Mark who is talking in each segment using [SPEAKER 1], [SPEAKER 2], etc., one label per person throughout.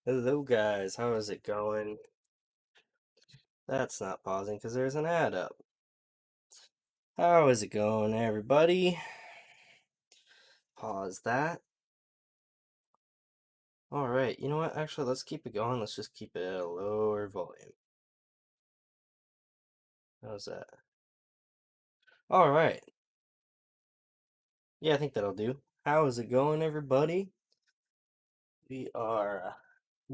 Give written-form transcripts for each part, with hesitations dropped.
[SPEAKER 1] Hello guys, how is it going? That's not pausing because there's an ad up. How is it going, everybody? Pause that. Alright, you know what? Actually, let's keep it going. Let's just keep it at a lower volume. How's that? Alright. Yeah, I think that'll do. How is it going, everybody? We are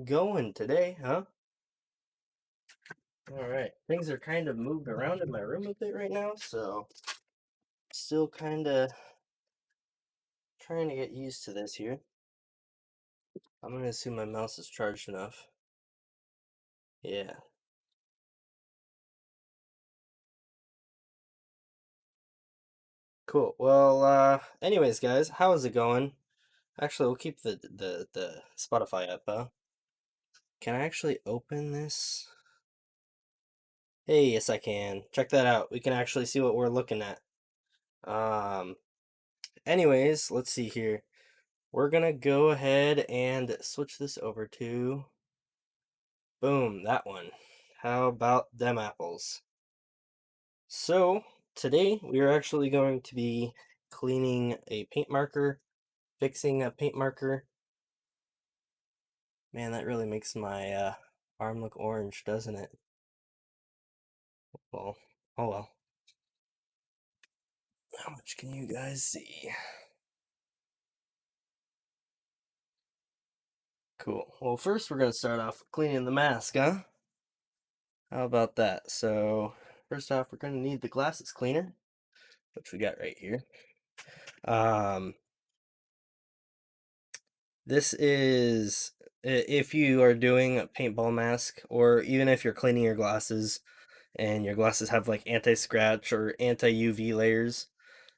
[SPEAKER 1] going today, huh? Alright. Things are kind of moved around in my room a bit right now, so still kind of trying to get used to this here. I'm going to assume my mouse is charged enough. Yeah. Cool. Well, anyways, guys, how is it going? Actually, we'll keep the Spotify up, huh? Can I actually open this? Hey, yes, I can. Check that out. We can actually see what we're looking at. Um, anyways, let's see here. We're gonna go ahead and switch this over to, boom, that one. How about them apples? So, today we are actually going to be cleaning a paint marker, fixing a paint marker. Man, that really makes my arm look orange, doesn't it? Well, oh well. How much can you guys see? Cool. Well, first we're gonna start off cleaning the mask, huh? How about that? So, first off, we're gonna need the glasses cleaner, which we got right here. Um, this is if you are doing a paintball mask, or even if you're cleaning your glasses and your glasses have like anti-scratch or anti-UV layers,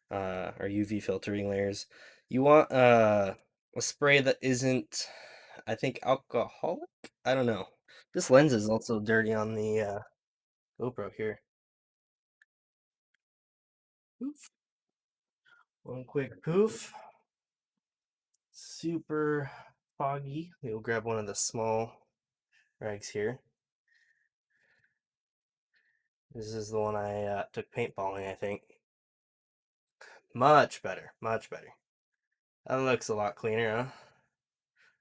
[SPEAKER 1] or UV filtering layers. You want a spray that isn't, I think, alcoholic? I don't know. This lens is also dirty on the GoPro here. Poof. One quick poof. Super foggy. We'll grab one of the small rags here. This is the one I took paintballing, I think. Much better, much better. That looks a lot cleaner, huh?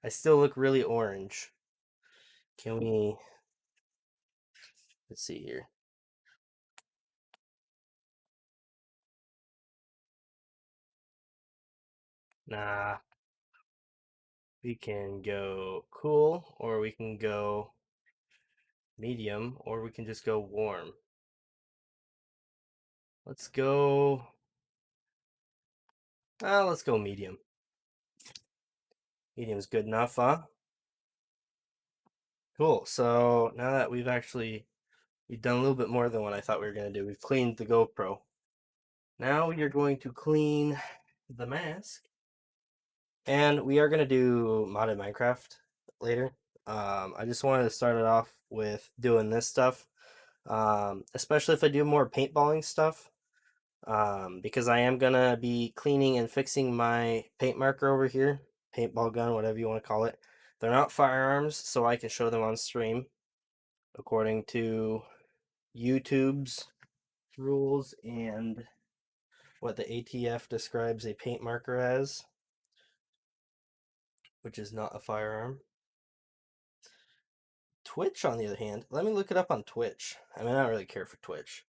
[SPEAKER 1] I still look really orange. Can we, let's see here. Nah, we can go cool, or we can go medium, or we can just go warm. Let's go, let's go medium. Medium's good enough, huh? Cool, so now that we've done a little bit more than what I thought we were going to do. We've cleaned the GoPro. Now we are going to clean the mask. And we are going to do modded Minecraft later. I just wanted to start it off with doing this stuff. Especially if I do more paintballing stuff. Because I am gonna be cleaning and fixing my paint marker over here, paintball gun, whatever you want to call it. They're not firearms, so I can show them on stream according to YouTube's rules and what the ATF describes a paint marker as, which is not a firearm. Twitch, on the other hand, let me look it up on Twitch. I mean, I don't really care for Twitch.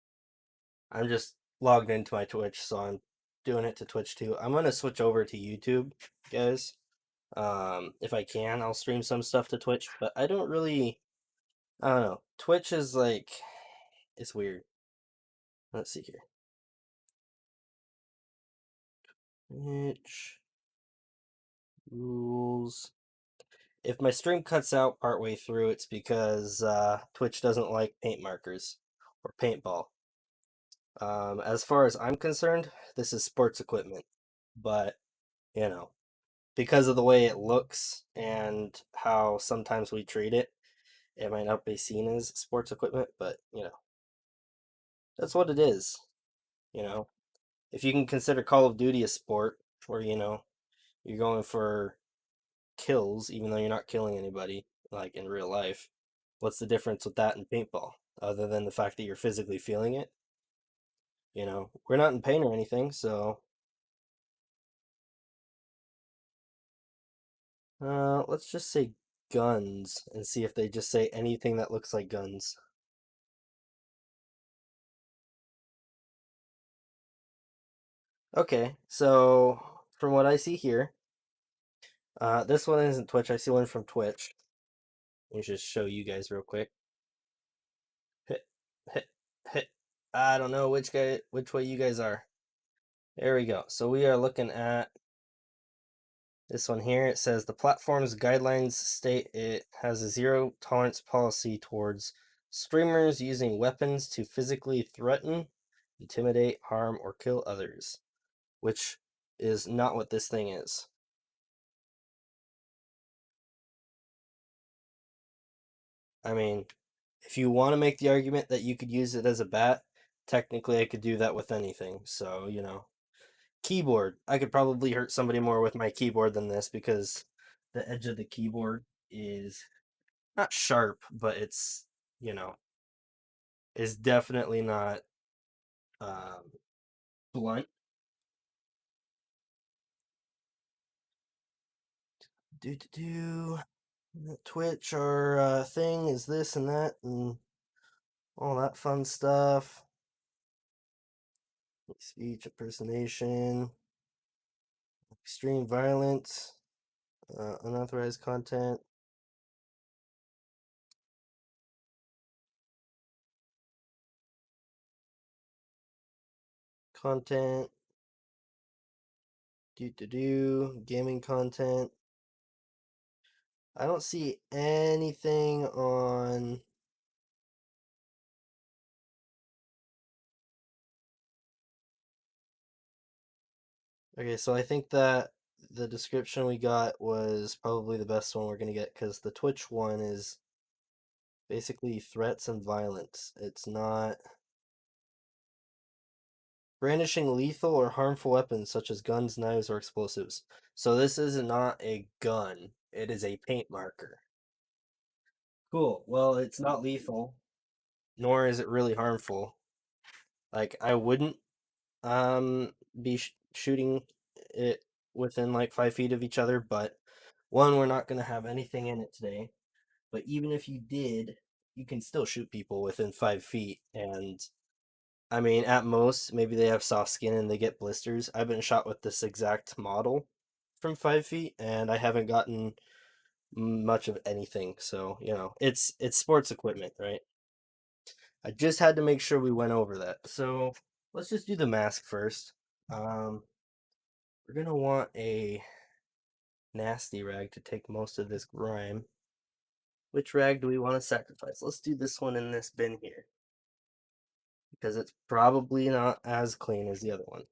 [SPEAKER 1] I'm just logged into my Twitch, so I'm doing it to Twitch too. I'm gonna switch over to YouTube, guys. If I can, I'll stream some stuff to Twitch, but I don't really, I don't know. Twitch is like, it's weird. Let's see here. Twitch rules. If my stream cuts out partway through, it's because Twitch doesn't like paint markers or paintball. As far as I'm concerned, this is sports equipment, but you know, because of the way it looks and how sometimes we treat it, it might not be seen as sports equipment, but that's what it is. You know, if you can consider Call of Duty a sport, where you're going for kills, even though you're not killing anybody, like in real life. What's the difference with that and paintball, other than the fact that you're physically feeling it? We're not in pain or anything, so let's just say guns and see if they just say anything that looks like guns. Okay, so from what I see here, this one isn't Twitch. I see one from Twitch. Let me just show you guys real quick. Hit, hit, hit. I don't know which way you guys are. There we go. So we are looking at this one here. It says the platform's guidelines state it has a zero tolerance policy towards streamers using weapons to physically threaten, intimidate, harm, or kill others, which is not what this thing is. I mean, if you want to make the argument that you could use it as a bat, technically I could do that with anything. So, keyboard. I could probably hurt somebody more with my keyboard than this because the edge of the keyboard is not sharp, but it's, you know, is definitely not um, blunt. Do do do. Twitch, our thing is this and that and all that fun stuff. Speech impersonation, extreme violence, unauthorized content, gaming content. I don't see anything on. Okay, so I think that the description we got was probably the best one we're gonna get because the Twitch one is basically threats and violence. It's not brandishing lethal or harmful weapons such as guns, knives, or explosives. So this is not a gun. It is a paint marker. Cool. Well, it's not lethal, nor is it really harmful. Like I wouldn't be shooting it within like 5 feet of each other, but one, we're not gonna have anything in it today. But even if you did, you can still shoot people within 5 feet. And I mean, at most, maybe they have soft skin and they get blisters. I've been shot with this exact model from 5 feet, and I haven't gotten much of anything. So, it's sports equipment, right? I just had to make sure we went over that. So let's just do the mask first. Um, we're gonna want a nasty rag to take most of this grime. Which rag do we want to sacrifice? Let's do this one in this bin here because it's probably not as clean as the other one.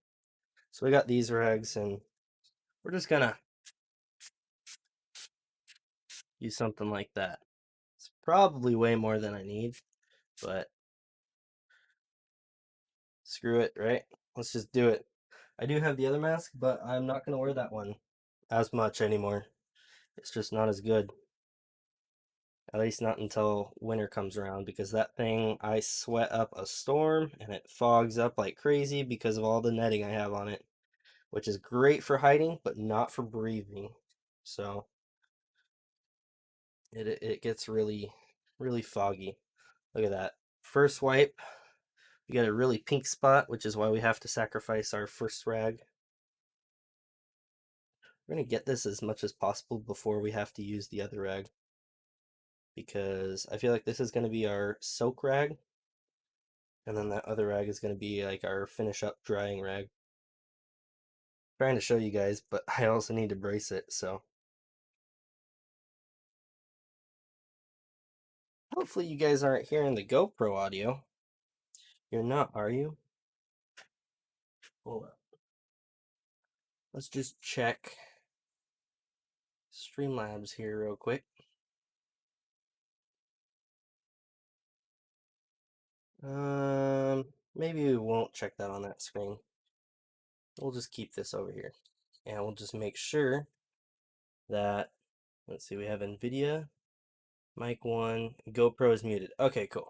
[SPEAKER 1] So we got these rags and we're just gonna use something like that. It's probably way more than I need, but screw it, right? Let's just do it. I do have the other mask, but I'm not gonna wear that one as much anymore. It's just not as good. At least not until winter comes around because that thing, I sweat up a storm and it fogs up like crazy because of all the netting I have on it, which is great for hiding, but not for breathing. So it gets really, really foggy. Look at that. First wipe, we got a really pink spot, which is why we have to sacrifice our first rag. We're going to get this as much as possible before we have to use the other rag. Because I feel like this is going to be our soak rag. And then that other rag is going to be like our finish up drying rag. Trying to show you guys, but I also need to brace it, so. Hopefully you guys aren't hearing the GoPro audio. You're not, are you? Hold up. Let's just check Streamlabs here real quick. Maybe we won't check that on that screen. We'll just keep this over here. And we'll just make sure that, let's see, we have NVIDIA. Mic 1. GoPro is muted. Okay, cool.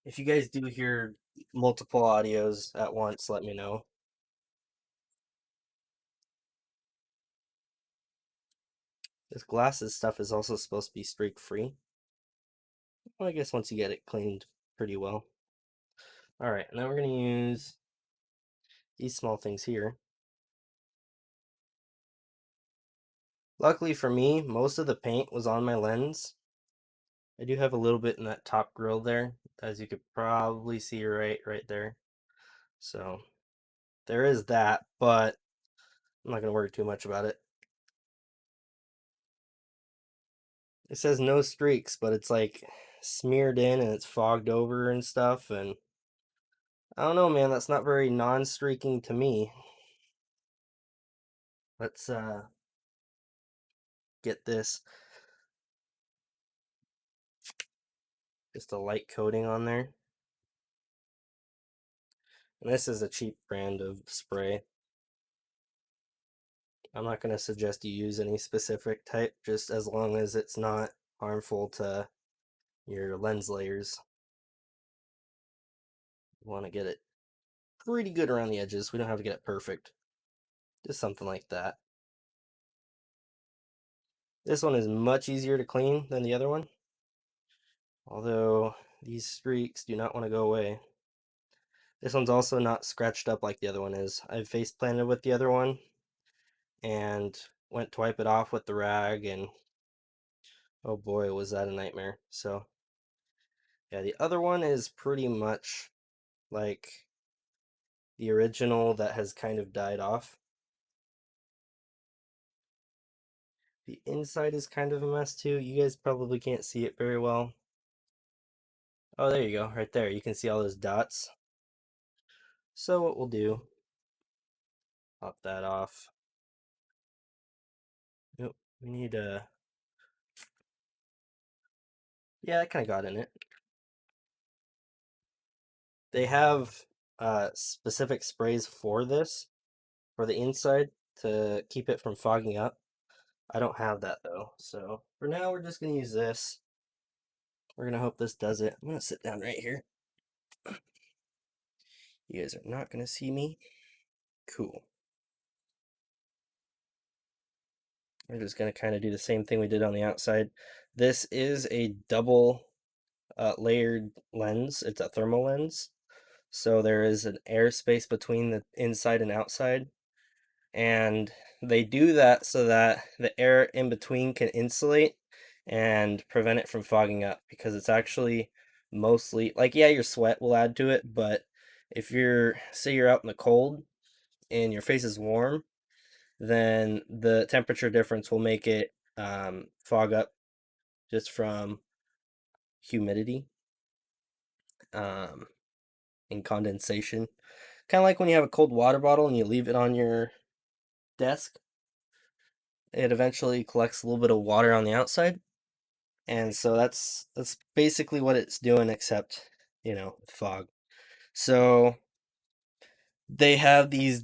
[SPEAKER 1] If you guys do hear multiple audios at once, let me know. This glasses stuff is also supposed to be streak free. Well, I guess once you get it cleaned pretty well. Alright, now we're going to use these small things here. Luckily for me, most of the paint was on my lens. I do have a little bit in that top grill there, as you could probably see right there. So there is that, but I'm not going to worry too much about it. It says no streaks, but it's like smeared in and it's fogged over and stuff, and I don't know, man, that's not very non-streaking to me. Let's get this, just a light coating on there. And this is a cheap brand of spray. I'm not going to suggest you use any specific type, just as long as it's not harmful to your lens layers. You want to get it pretty good around the edges. We don't have to get it perfect. Just something like that. This one is much easier to clean than the other one, although these streaks do not want to go away. This one's also not scratched up like the other one is. I face planted with the other one and went to wipe it off with the rag, and oh boy, was that a nightmare. So yeah, the other one is pretty much like the original that has kind of died off. The inside is kind of a mess too. You guys probably can't see it very well. Oh, there you go, right there. You can see all those dots. So what we'll do, pop that off. Nope, we need a... Yeah, it kind of got in it. They have specific sprays for this, for the inside, to keep it from fogging up. I don't have that though, so for now we're just going to use this. We're going to hope this does it. I'm going to sit down right here. You guys are not going to see me. Cool. We're just going to kind of do the same thing we did on the outside. This is a double layered lens. It's a thermal lens. So there is an airspace between the inside and outside. And they do that so that the air in between can insulate and prevent it from fogging up, because it's actually mostly like, yeah, your sweat will add to it, but if you're, say you're out in the cold and your face is warm, then the temperature difference will make it fog up just from humidity and condensation. Kind of like when you have a cold water bottle and you leave it on your desk, it eventually collects a little bit of water on the outside. And so that's basically what it's doing, except, you know, fog. So they have these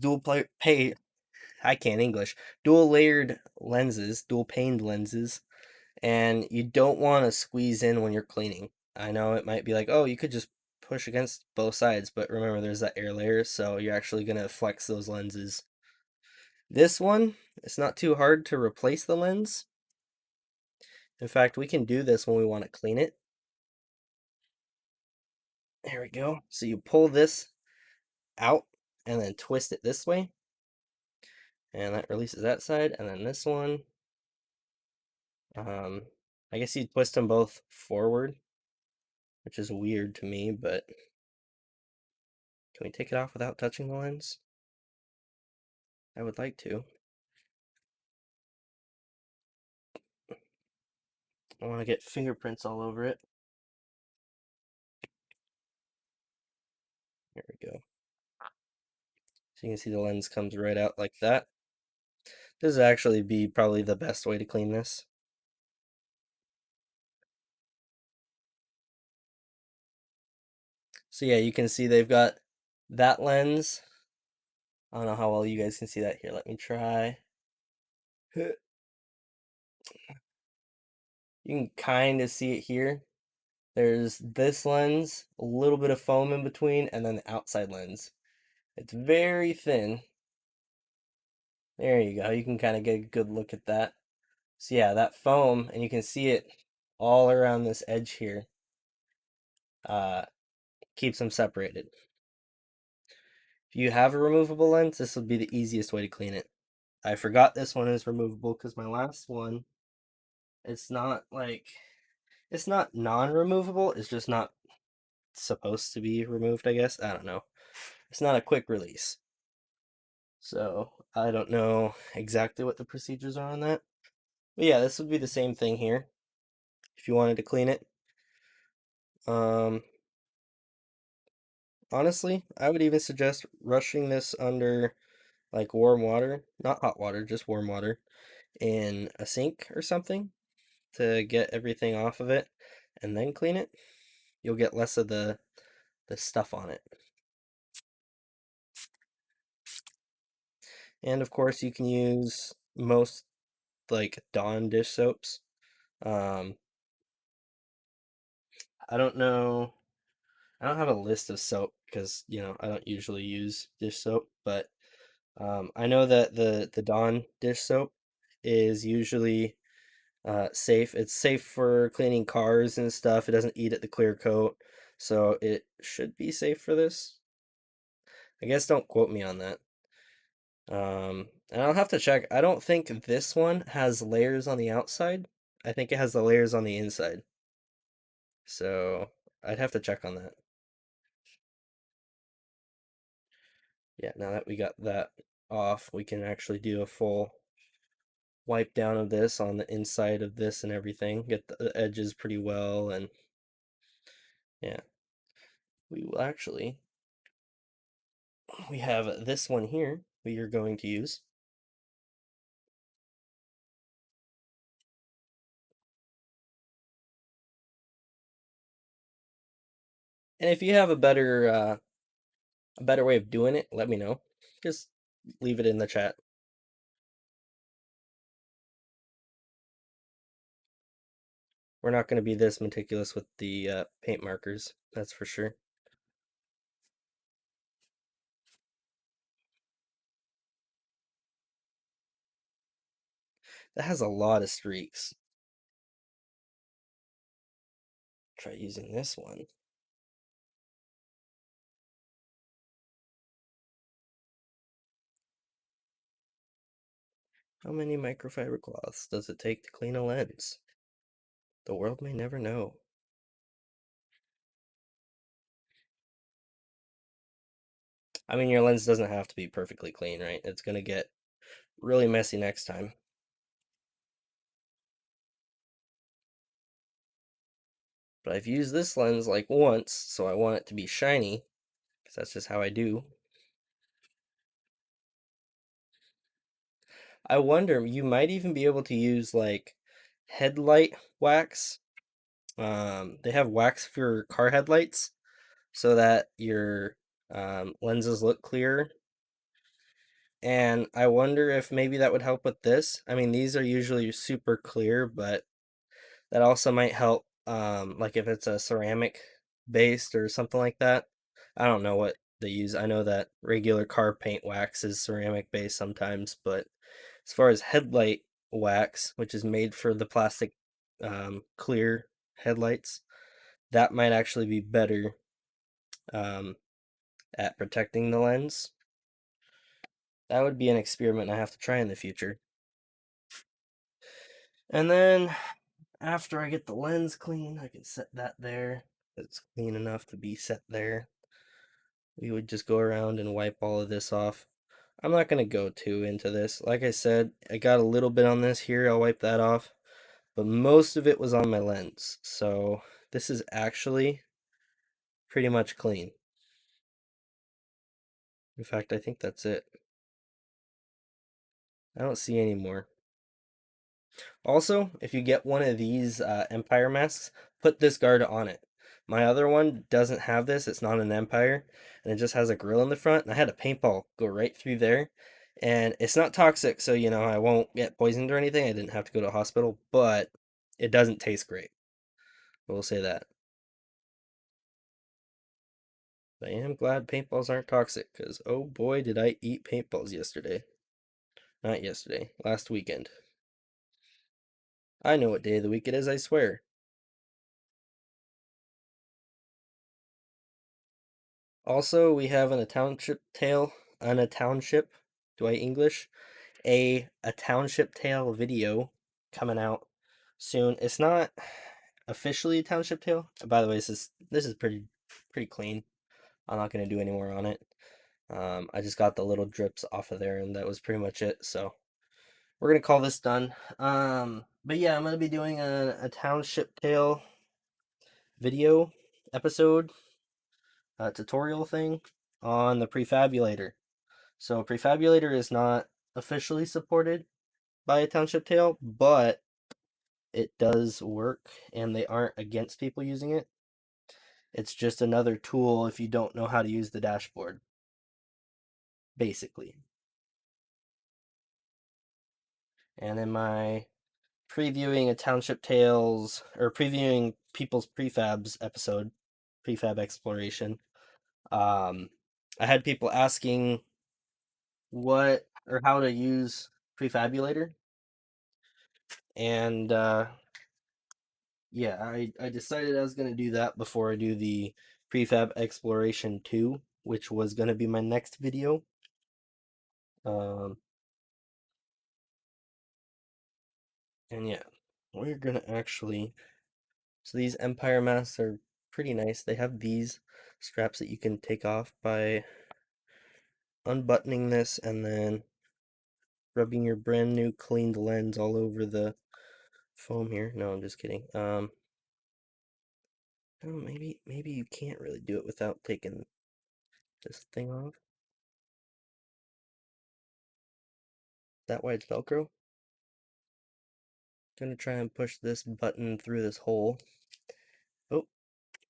[SPEAKER 1] I can't English, dual layered lenses, dual paned lenses, and you don't want to squeeze in when you're cleaning. I know it might be like, oh, you could just push against both sides, but remember there's that air layer, so you're actually going to flex those lenses. This one, it's not too hard to replace the lens. In fact, we can do this when we want to clean it. There we go. So you pull this out and then twist it this way, and that releases that side, and then this one, I guess you twist them both forward, which is weird to me, but can we take it off without touching the lens? I would like to. I want to get fingerprints all over it. There we go. So you can see the lens comes right out like that. This would actually be probably the best way to clean this. So yeah, you can see they've got that lens. I don't know how well you guys can see that here. Let me try. You can kind of see it here. There's this lens, a little bit of foam in between, and then the outside lens. It's very thin. There you go. You can kind of get a good look at that. So yeah, that foam, and you can see it all around this edge here, uh, keeps them separated. If you have a removable lens, this would be the easiest way to clean it. I forgot this one is removable because my last one, it's not like, it's not non-removable, it's just not supposed to be removed, I guess. I don't know. It's not a quick release. So I don't know exactly what the procedures are on that. But yeah, this would be the same thing here if you wanted to clean it. Um, Honestly, I would even suggest rushing this under like warm water, not hot water, just warm water in a sink or something to get everything off of it and then clean it. You'll get less of the stuff on it. And of course, you can use most like Dawn dish soaps. Um, I don't know. I don't have a list of soap because I don't usually use dish soap, but I know that the Dawn dish soap is usually safe. It's safe for cleaning cars and stuff. It doesn't eat at the clear coat, so it should be safe for this. I guess don't quote me on that. And I'll have to check. I don't think this one has layers on the outside. I think it has the layers on the inside. So I'd have to check on that. Yeah, now that we got that off, we can actually do a full wipe down of this on the inside of this and everything. Get the edges pretty well, and yeah. We will actually, we have this one here we are going to use. And if you have a better way of doing it, let me know. Just leave it in the chat. We're not going to be this meticulous with the paint markers, that's for sure. That has a lot of streaks. Try using this one. How many microfiber cloths does it take to clean a lens? The world may never know. I mean, your lens doesn't have to be perfectly clean, right? It's going to get really messy next time. But I've used this lens like once, so I want it to be shiny, because that's just how I do. I wonder, you might even be able to use like headlight wax. They have wax for car headlights so that your lenses look clearer. And I wonder if maybe that would help with this. I mean, these are usually super clear, but that also might help, like if it's a ceramic based or something like that. I don't know what they use. I know that regular car paint wax is ceramic based sometimes, but as far as headlight wax, which is made for the plastic clear headlights, that might actually be better um, at protecting the lens. That would be an experiment I have to try in the future. And then after I get the lens clean, I can set that there. It's clean enough to be set there. We would just go around and wipe all of this off. I'm not going to go too into this. Like I said, I got a little bit on this here. I'll wipe that off. But most of it was on my lens. So this is actually pretty much clean. In fact, I think that's it. I don't see any more. Also, if you get one of these Empire masks, put this guard on it. My other one doesn't have this. It's not an Empire, and it just has a grill in the front. And I had a paintball go right through there, and it's not toxic, so I won't get poisoned or anything. I didn't have to go to a hospital, but it doesn't taste great. We'll say that. But I am glad paintballs aren't toxic, because oh boy, did I eat paintballs yesterday. Not yesterday, last weekend. I know what day of the week it is, I swear. Also, we have a township tale, on a township, do I English? A township tale video coming out soon. It's not officially a township tale. By the way, this is pretty clean. I'm not gonna do any more on it. I just got the little drips off of there, and that was pretty much it. So we're gonna call this done. But yeah, I'm gonna be doing a township tale video episode tutorial thing on the prefabulator. So prefabulator is not officially supported by a township tale, but it does work and they aren't against people using it. It's just another tool if you don't know how to use the dashboard, basically. And in my previewing a Township Tales, or previewing people's prefabs episode, prefab exploration, um, I had people asking what or how to use Prefabulator. And yeah, I decided I was going to do that before I do the Prefab Exploration 2, which was going to be my next video. Um, and yeah, we're going to actually... So these Empire masks are pretty nice. They have these straps that you can take off by unbuttoning this and then rubbing your brand new cleaned lens all over the foam here. No, I'm just kidding. Oh, maybe you can't really do it without taking this thing off. Is that why it's Velcro? Gonna try and push this button through this hole. Oh,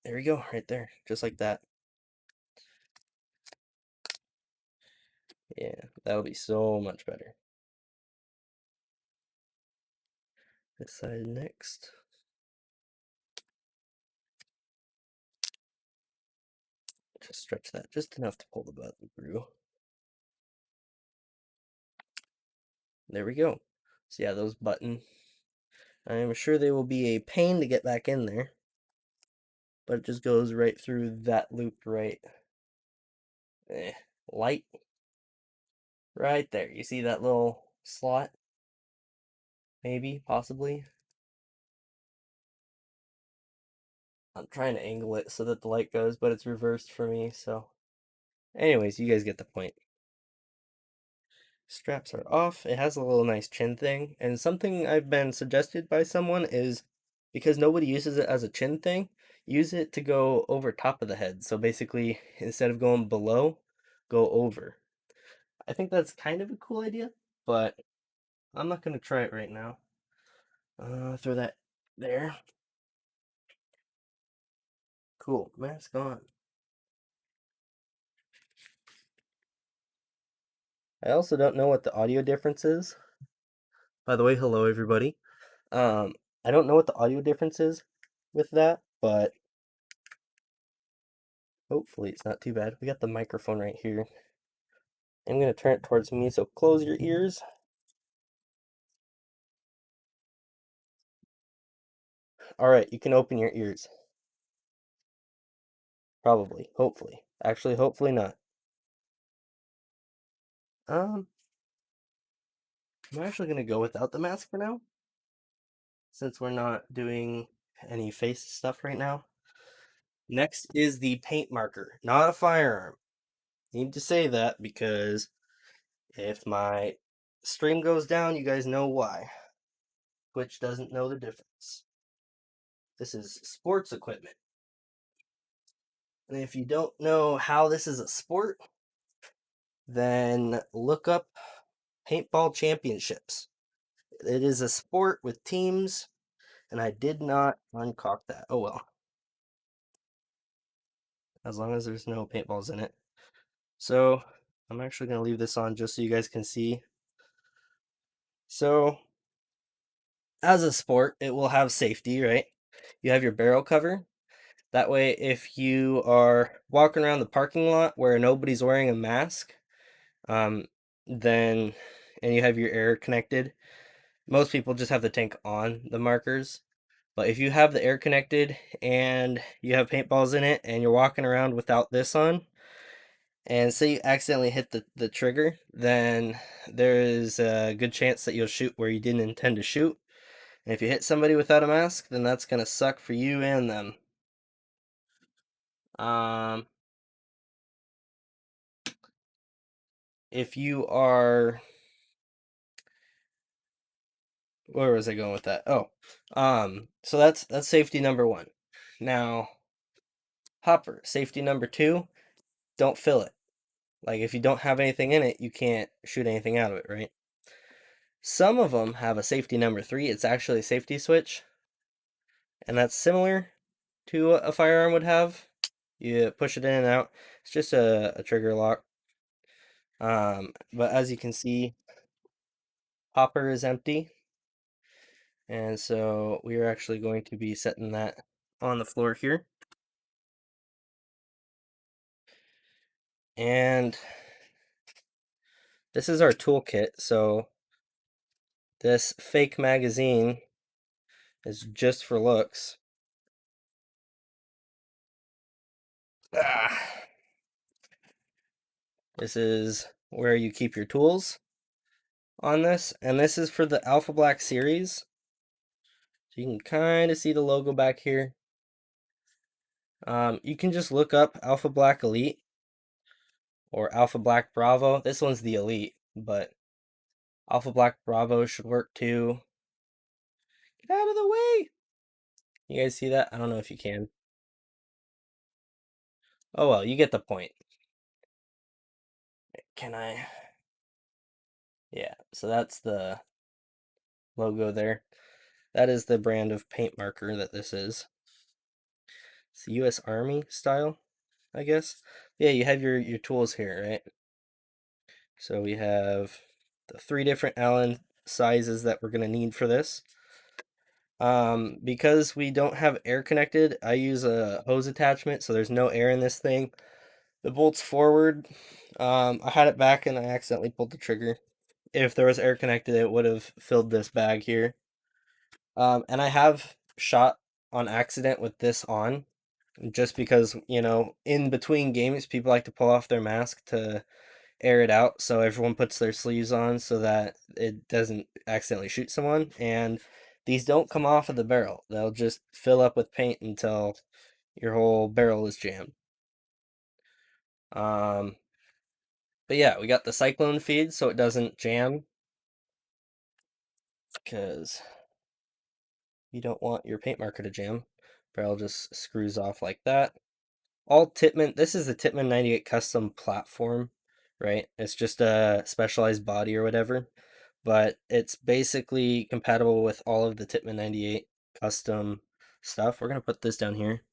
[SPEAKER 1] there we go, right there, just like that. Yeah, that'll be so much better. This side next. Just stretch that just enough to pull the button through. There we go. So yeah, those button. I am sure they will be a pain to get back in there, but it just goes right through that loop right. Light. Right there. You see that little slot? Maybe, possibly. I'm trying to angle it so that the light goes, but it's reversed for me, so. Anyways, you guys get the point. Straps are off. It has a little nice chin thing, and something I've been suggested by someone is, because nobody uses it as a chin thing, use it to go over top of the head. So basically, instead of going below, go over. I think that's kind of a cool idea, but I'm not going to try it right now. Throw that there. Cool, mask on. I also don't know what the audio difference is. By the way, hello everybody. Um, I don't know what the audio difference is with that, but hopefully it's not too bad. We got the microphone right here. I'm going to turn it towards me, so close your ears. All right, you can open your ears. Probably, hopefully. Actually, hopefully not. I'm actually going to go without the mask for now, since we're not doing any face stuff right now. Next is the paint marker, not a firearm. Need to say that because if my stream goes down, you guys know why. Twitch doesn't know the difference. This is sports equipment. And if you don't know how this is a sport, then look up paintball championships. It is a sport with teams, and I did not uncock that. Oh well. As long as there's no paintballs in it. So I'm actually going to leave this on just so you guys can see. So as a sport, it will have safety, right? You have your barrel cover. That way, if you are walking around the parking lot where nobody's wearing a mask, um, then and you have your air connected, most people just have the tank on the markers. But if you have the air connected and you have paintballs in it and you're walking around without this on, and say you accidentally hit the trigger, then there is a good chance that you'll shoot where you didn't intend to shoot. And if you hit somebody without a mask, then that's gonna suck for you and them. Um, if you are, where was I going with that? Oh, so that's safety number one. Now, hopper, safety number two, don't fill it. Like if you don't have anything in it, you can't shoot anything out of it, right? Some of them have a safety number three. It's actually a safety switch, and that's similar to what a firearm would have. You push it in and out. It's just a trigger lock. But as you can see, hopper is empty, and so we are actually going to be setting that on the floor here. And this is our toolkit. So this fake magazine is just for looks. Ah. This is where you keep your tools on this, and this is for the Alpha Black series. So you can kind of see the logo back here. You can just look up Alpha Black Elite or Alpha Black Bravo. This one's the Elite, but Alpha Black Bravo should work too. Get out of the way! You guys see that? I don't know if you can. Oh well, you get the point. Can I? Yeah, so that's the logo there. That is the brand of paint marker that this is. It's US Army style, I guess. Yeah, you have your tools here, right? So we have the three different Allen sizes that we're gonna need for this. Because we don't have air connected, I use a hose attachment, so there's no air in this thing. The bolt's forward. I had it back and I accidentally pulled the trigger. If there was air connected, it would have filled this bag here. And I have shot on accident with this on, just because, in between games, people like to pull off their mask to air it out, so everyone puts their sleeves on so that it doesn't accidentally shoot someone. And these don't come off of the barrel. They'll just fill up with paint until your whole barrel is jammed. Um, but yeah, we got the cyclone feed so it doesn't jam, because you don't want your paint marker to jam. Barrel just screws off like that. All Tippmann, this is the Tippmann 98 custom platform, right? It's just a specialized body or whatever, but it's basically compatible with all of the Tippmann 98 custom stuff. We're going to put this down here.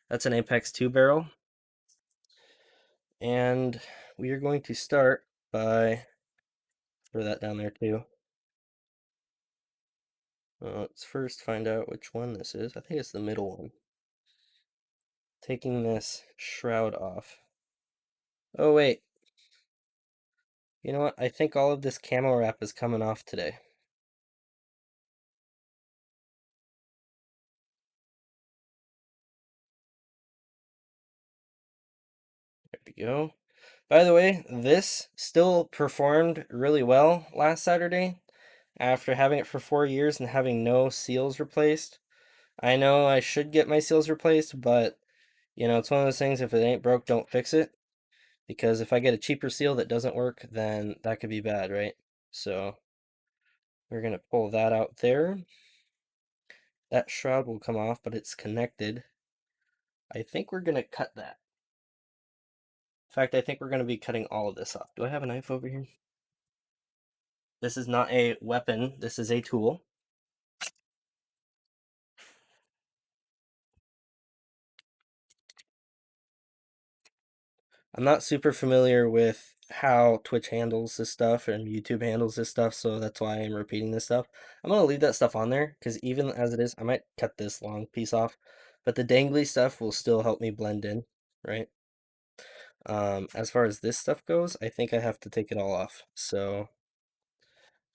[SPEAKER 1] That's an Apex 2 barrel. And we are going to start by, throw that down there too. Let's first find out which one this is. I think it's the middle one. Taking this shroud off. Oh, wait. You know what? I think all of this camo wrap is coming off today. There we go. By the way, this still performed really well last Saturday after having it for 4 years and having no seals replaced. I know I should get my seals replaced, but it's one of those things, if it ain't broke, don't fix it. Because if I get a cheaper seal that doesn't work, then that could be bad, right? So we're going to pull that out there. That shroud will come off, but it's connected. I think we're going to cut that. In fact, I think we're going to be cutting all of this off. Do I have a knife over here? This is not a weapon. This is a tool. I'm not super familiar with how Twitch handles this stuff and YouTube handles this stuff, so that's why I'm repeating this stuff. I'm gonna leave that stuff on there because even as it is, I might cut this long piece off, but the dangly stuff will still help me blend in, right? As far as this stuff goes, I think I have to take it all off, so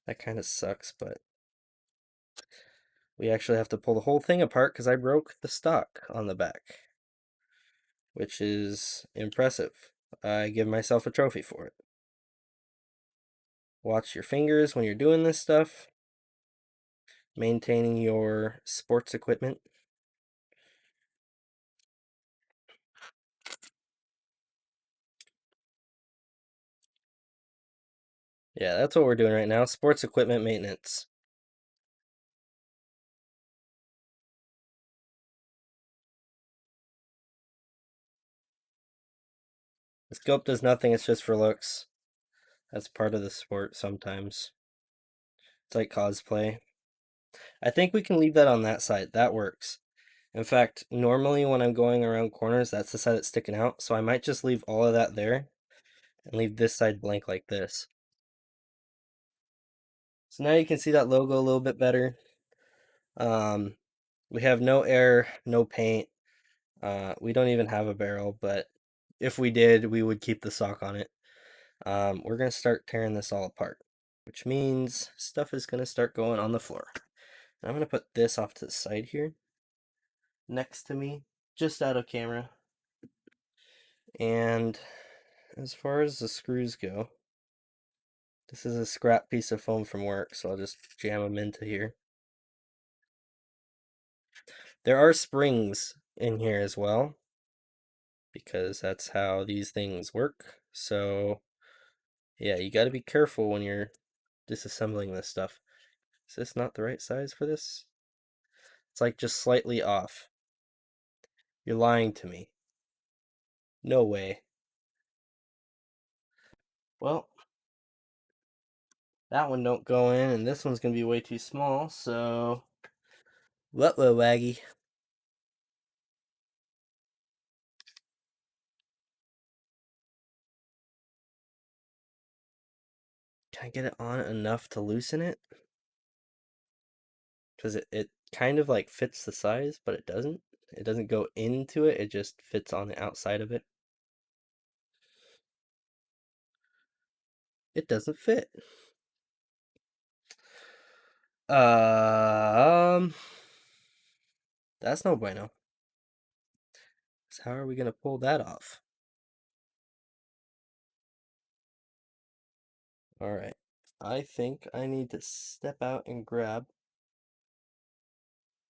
[SPEAKER 1] that kind of sucks, but we actually have to pull the whole thing apart because I broke the stock on the back, which is impressive. I give myself a trophy for it. Watch your fingers when you're doing this stuff. Maintaining your sports equipment. Yeah, that's what we're doing right now. Sports equipment maintenance. The scope does nothing, it's just for looks. That's part of the sport sometimes. It's like cosplay. I think we can leave that on that side. That works. In fact, normally when I'm going around corners, that's the side that's sticking out. So I might just leave all of that there and leave this side blank like this. So now you can see that logo a little bit better. We have no air, no paint. We don't even have a barrel, but if we did, we would keep the sock on it. We're going to start tearing this all apart, which means stuff is going to start going on the floor. And I'm going to put this off to the side here, next to me, just out of camera. And as far as the screws go, this is a scrap piece of foam from work, so I'll just jam them into here. There are springs in here as well, because that's how these things work. So yeah, you got to be careful when you're disassembling this stuff. Is this not the right size for this? It's like just slightly off. You're lying to me. No way. Well, that one don't go in, and this one's gonna be way too small, so what waggy. Can I get it on enough to loosen it? Because it kind of like fits the size, but it doesn't. It doesn't go into it, it just fits on the outside of it. It doesn't fit. Um, that's no bueno. So how are we gonna pull that off? Alright. I think I need to step out and grab.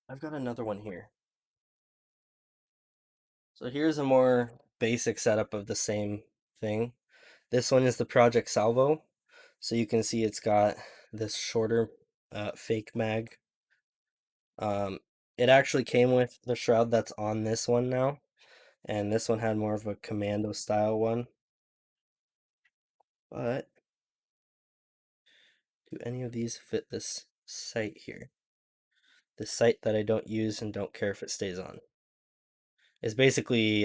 [SPEAKER 1] I've got another one here. So here's a more basic setup of the same thing. This one is the Project Salvo. So you can see it's got this shorter fake mag. It actually came with the shroud that's on this one now. And this one had more of a commando style one. But do any of these fit this sight here? The sight that I don't use and don't care if it stays on. It's basically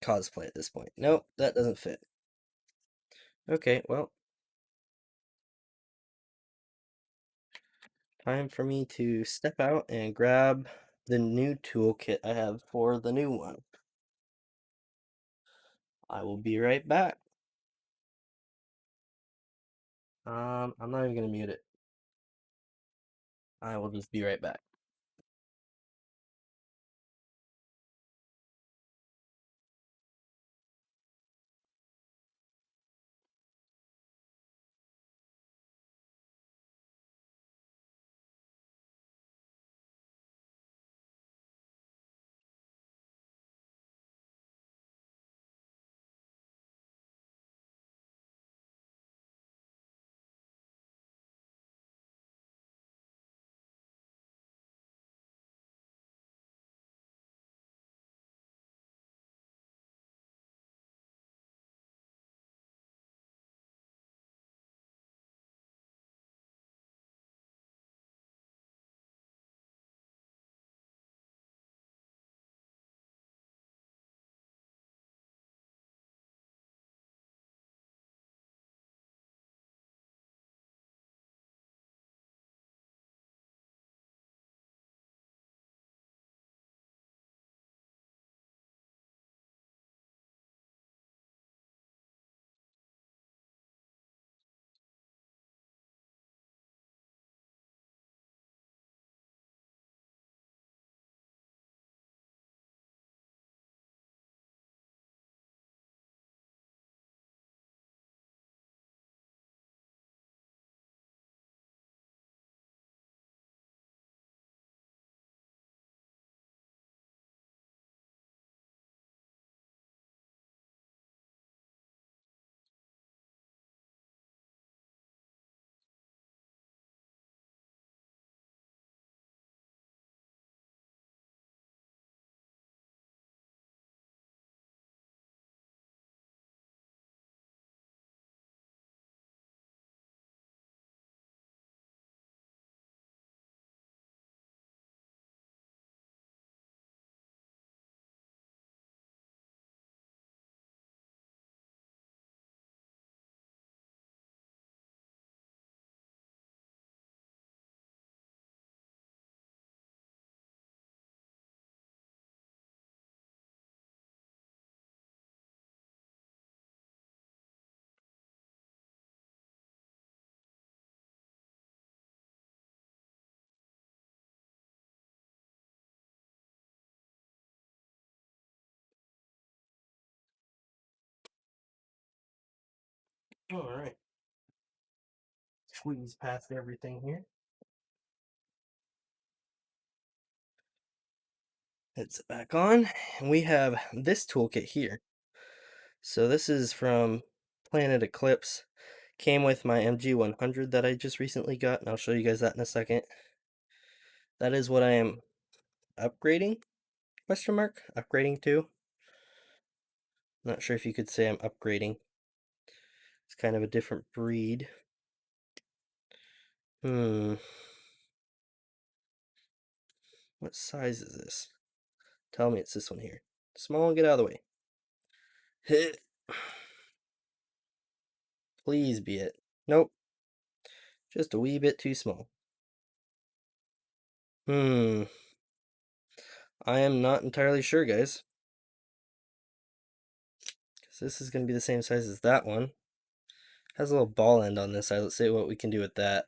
[SPEAKER 1] cosplay at this point. Nope, that doesn't fit. Okay, well, time for me to step out and grab the new toolkit I have for the new one. I will be right back. I'm not even gonna mute it. I will just be right back. All right. Squeeze past everything here. Heads it back on. And we have this toolkit here. So this is from Planet Eclipse. Came with my MG100 that I just recently got, and I'll show you guys that in a second. That is what I am upgrading, question mark, upgrading to. Not sure if you could say I'm upgrading. It's kind of a different breed. What size is this? Tell me it's this one here. Small one, get out of the way. Hit. Please be it. Nope. Just a wee bit too small. I am not entirely sure, guys. Because this is going to be the same size as that one. Has a little ball end on this side. Let's see what we can do with that.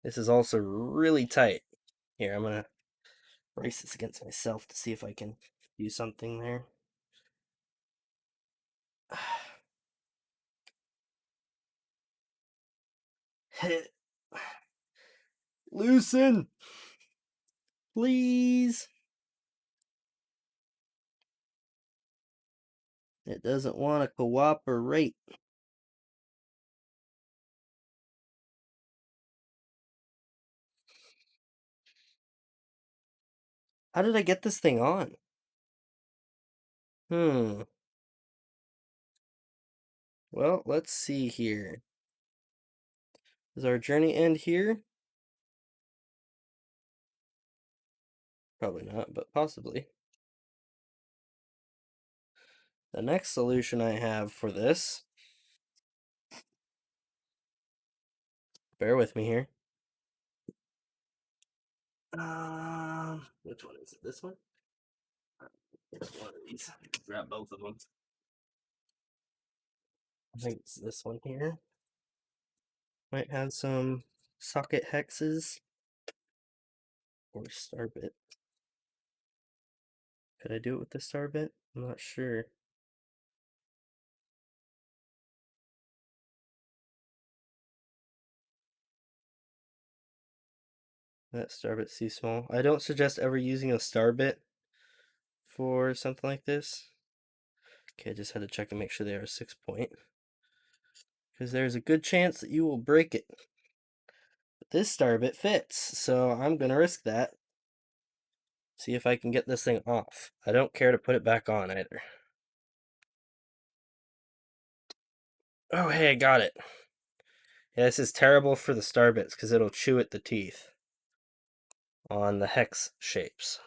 [SPEAKER 1] This is also really tight. Here, I'm going to brace this against myself to see if I can do something there. Hit. Loosen! Please! It doesn't want to cooperate. How did I get this thing on? Well, let's see here. Does our journey end here? Probably not, but possibly. The next solution I have for this, bear with me here. Which one is it? This one? One of these. Grab both of them. I think it's this one here. Might have some socket hexes or star bit. Could I do it with the star bit? I'm not sure. That star bit's too small. I don't suggest ever using a star bit for something like this. Okay, I just had to check and make sure they are 6-point. Because there's a good chance that you will break it. But this star bit fits, so I'm going to risk that. See if I can get this thing off. I don't care to put it back on either. Oh, hey, I got it. Yeah, this is terrible for the star bits because it'll chew at the teeth on the hex shapes.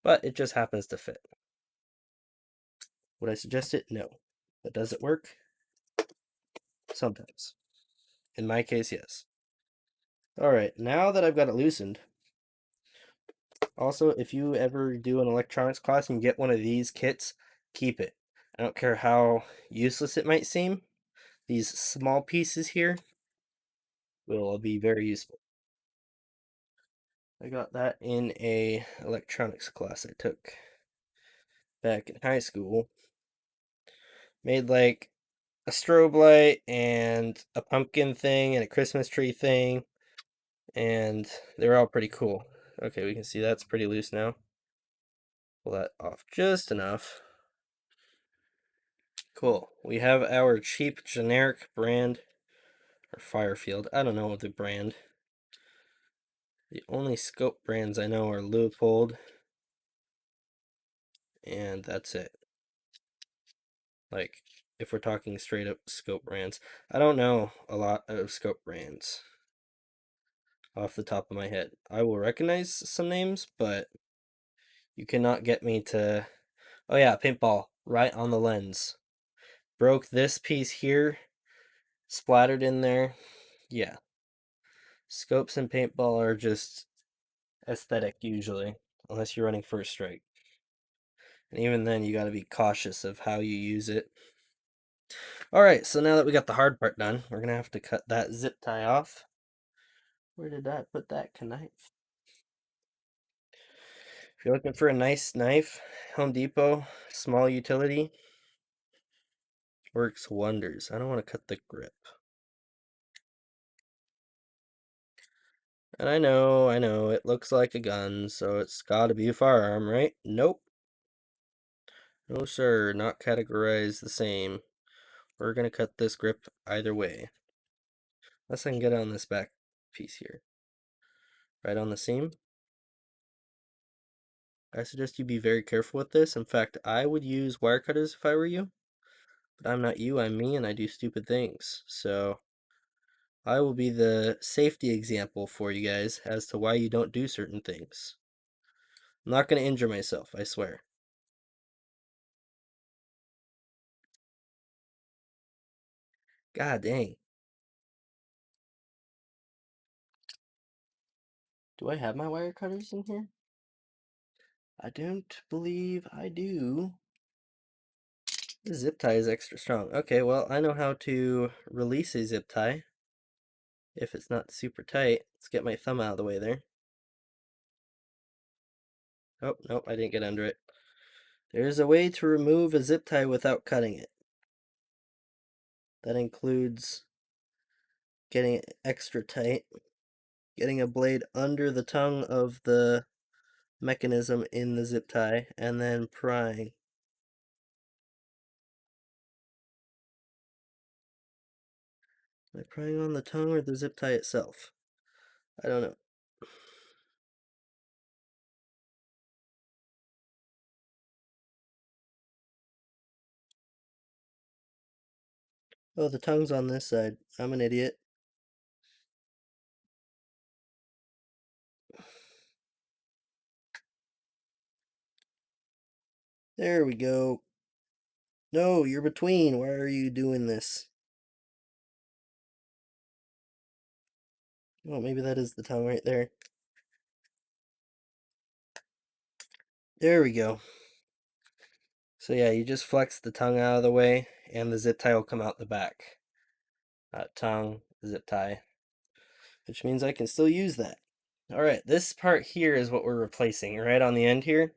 [SPEAKER 1] But it just happens to fit. Would I suggest it? No. But does it work? Sometimes. In my case, yes. Alright, now that I've got it loosened, also, if you ever do an electronics class and you get one of these kits, keep it. I don't care how useless it might seem. These small pieces here will be very useful. I got that in a electronics class I took back in high school. Made like a strobe light and a pumpkin thing and a Christmas tree thing, and they were all pretty cool. Okay, we can see that's pretty loose now. Pull that off just enough. Cool. We have our cheap generic brand, or Firefield. I don't know the brand. The only scope brands I know are Leupold, and that's it. Like, if we're talking straight up scope brands. I don't know a lot of scope brands off the top of my head. I will recognize some names, but you cannot get me to... Oh yeah, paintball, right on the lens. Broke this piece here, splattered in there. Yeah. Scopes and paintball are just aesthetic usually, unless you're running first strike. And even then, you got to be cautious of how you use it. Alright, so now that we got the hard part done, we're going to have to cut that zip tie off. Where did I put that knife? If you're looking for a nice knife, Home Depot, small utility. Works wonders. I don't want to cut the grip. And I know, it looks like a gun, so it's gotta be a firearm, right? Nope. No, sir, not categorized the same. We're gonna cut this grip either way. Unless I can get it on this back piece here. Right on the seam. I suggest you be very careful with this. In fact, I would use wire cutters if I were you. But I'm not you, I'm me, and I do stupid things. So I will be the safety example for you guys as to why you don't do certain things. I'm not going to injure myself, I swear. God dang. Do I have my wire cutters in here? I don't believe I do. The zip tie is extra strong. Okay, well, I know how to release a zip tie if it's not super tight. Let's get my thumb out of the way there. Oh, nope, I didn't get under it. There's a way to remove a zip tie without cutting it. That includes getting it extra tight, getting a blade under the tongue of the mechanism in the zip tie, and then prying. Am I prying on the tongue or the zip tie itself? I don't know. Oh, the tongue's on this side. I'm an idiot. There we go. No, you're between. Why are you doing this? Oh, maybe that is the tongue right there. There we go. So yeah, you just flex the tongue out of the way, and the zip tie will come out the back. Tongue, zip tie, which means I can still use that. All right, this part here is what we're replacing, right on the end here.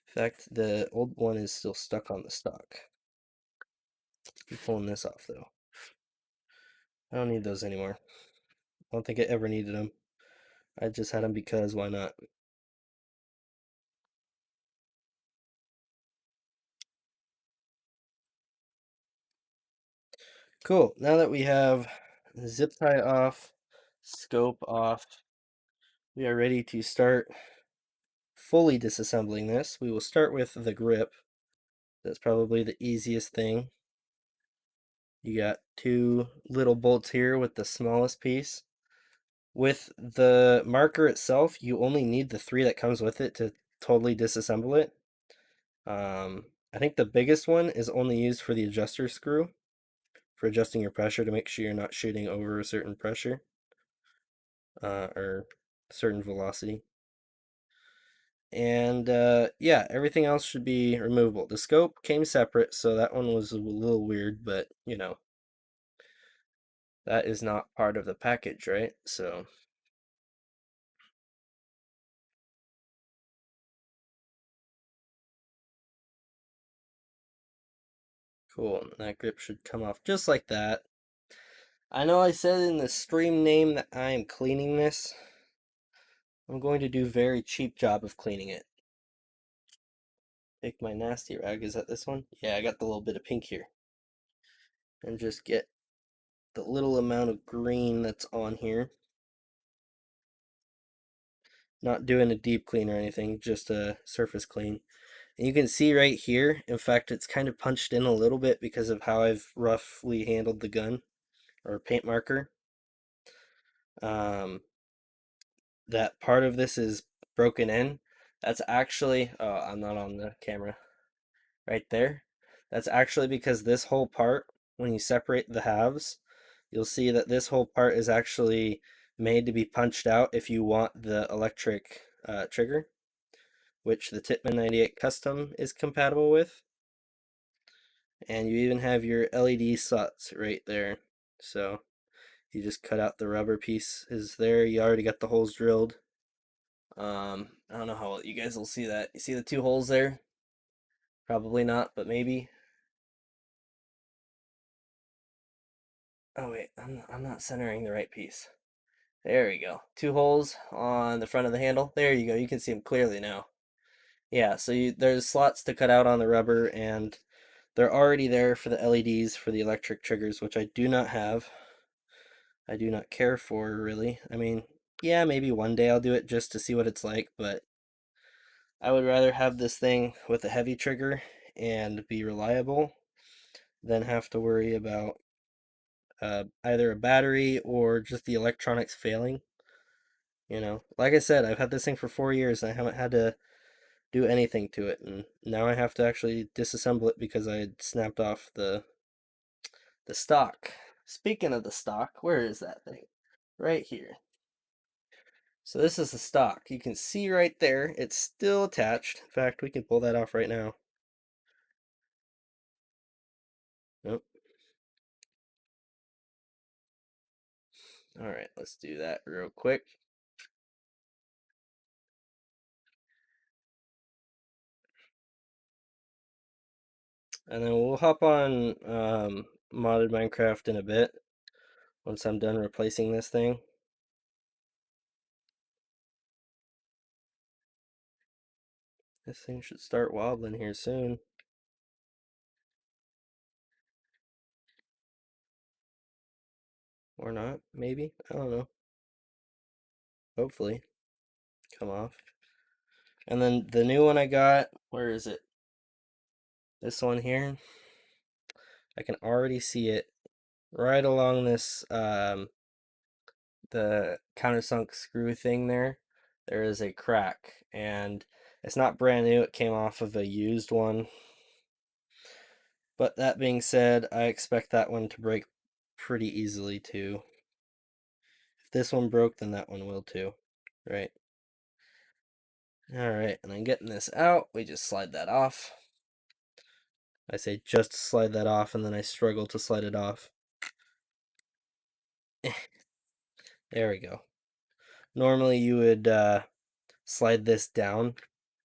[SPEAKER 1] In fact, the old one is still stuck on the stock. Be pulling this off though. I don't need those anymore. I don't think I ever needed them. I just had them because why not? Cool. Now that we have zip tie off, scope off, we are ready to start fully disassembling this. We will start with the grip. That's probably the easiest thing. You got two little bolts here with the smallest piece. With the marker itself, you only need the three that comes with it to totally disassemble it. I think the biggest one is only used for the adjuster screw, for adjusting your pressure to make sure you're not shooting over a certain pressure or certain velocity. And yeah, everything else should be removable. The scope came separate, so that one was a little weird, but you know, that is not part of the package, right? So cool. That grip should come off just like that. I know I said in the stream name that I am cleaning this. I'm going to do a very cheap job of cleaning it. Take my nasty rag. Is that this one? Yeah, I got the little bit of pink here. And just get the little amount of green that's on here. Not doing a deep clean or anything, just a surface clean. And you can see right here, in fact, it's kind of punched in a little bit because of how I've roughly handled the gun or paint marker. Um, that part of this is broken in. That's actually, oh, I'm not on the camera right there. That's actually because this whole part, when you separate the halves, you'll see that this whole part is actually made to be punched out if you want the electric trigger, which the Titman 98 Custom is compatible with. And you even have your LED slots right there. So you just cut out the rubber piece is there. You already got the holes drilled. I don't know how well you guys will see that. You see the two holes there? Probably not, but maybe. Oh wait, I'm not centering the right piece. There we go. Two holes on the front of the handle. There you go. You can see them clearly now. Yeah, so there's slots to cut out on the rubber, and they're already there for the LEDs for the electric triggers, which I do not have. I do not care for, really. I mean, yeah, maybe one day I'll do it just to see what it's like, but I would rather have this thing with a heavy trigger and be reliable than have to worry about either a battery or just the electronics failing. Like I said, I've had this thing for 4 years and I haven't had to do anything to it, and now I have to actually disassemble it because I had snapped off the stock. Speaking of the stock, where is that thing? Right here. So this is the stock. You can see right there, it's still attached. In fact, we can pull that off right now. Nope. All right, let's do that real quick. And then we'll hop on modded Minecraft in a bit once I'm done replacing this thing. This thing should start wobbling here soon. Or not, maybe. I don't know. Hopefully. Come off. And then the new one I got, where is it? This one here. I can already see it right along this the countersunk screw thing there. There is a crack, and it's not brand new, it came off of a used one. But that being said, I expect that one to break pretty easily too. If this one broke, then that one will too, right? All right, and I'm getting this out. We just slide that off. I say just slide that off, and then I struggle to slide it off. There we go. Normally you would slide this down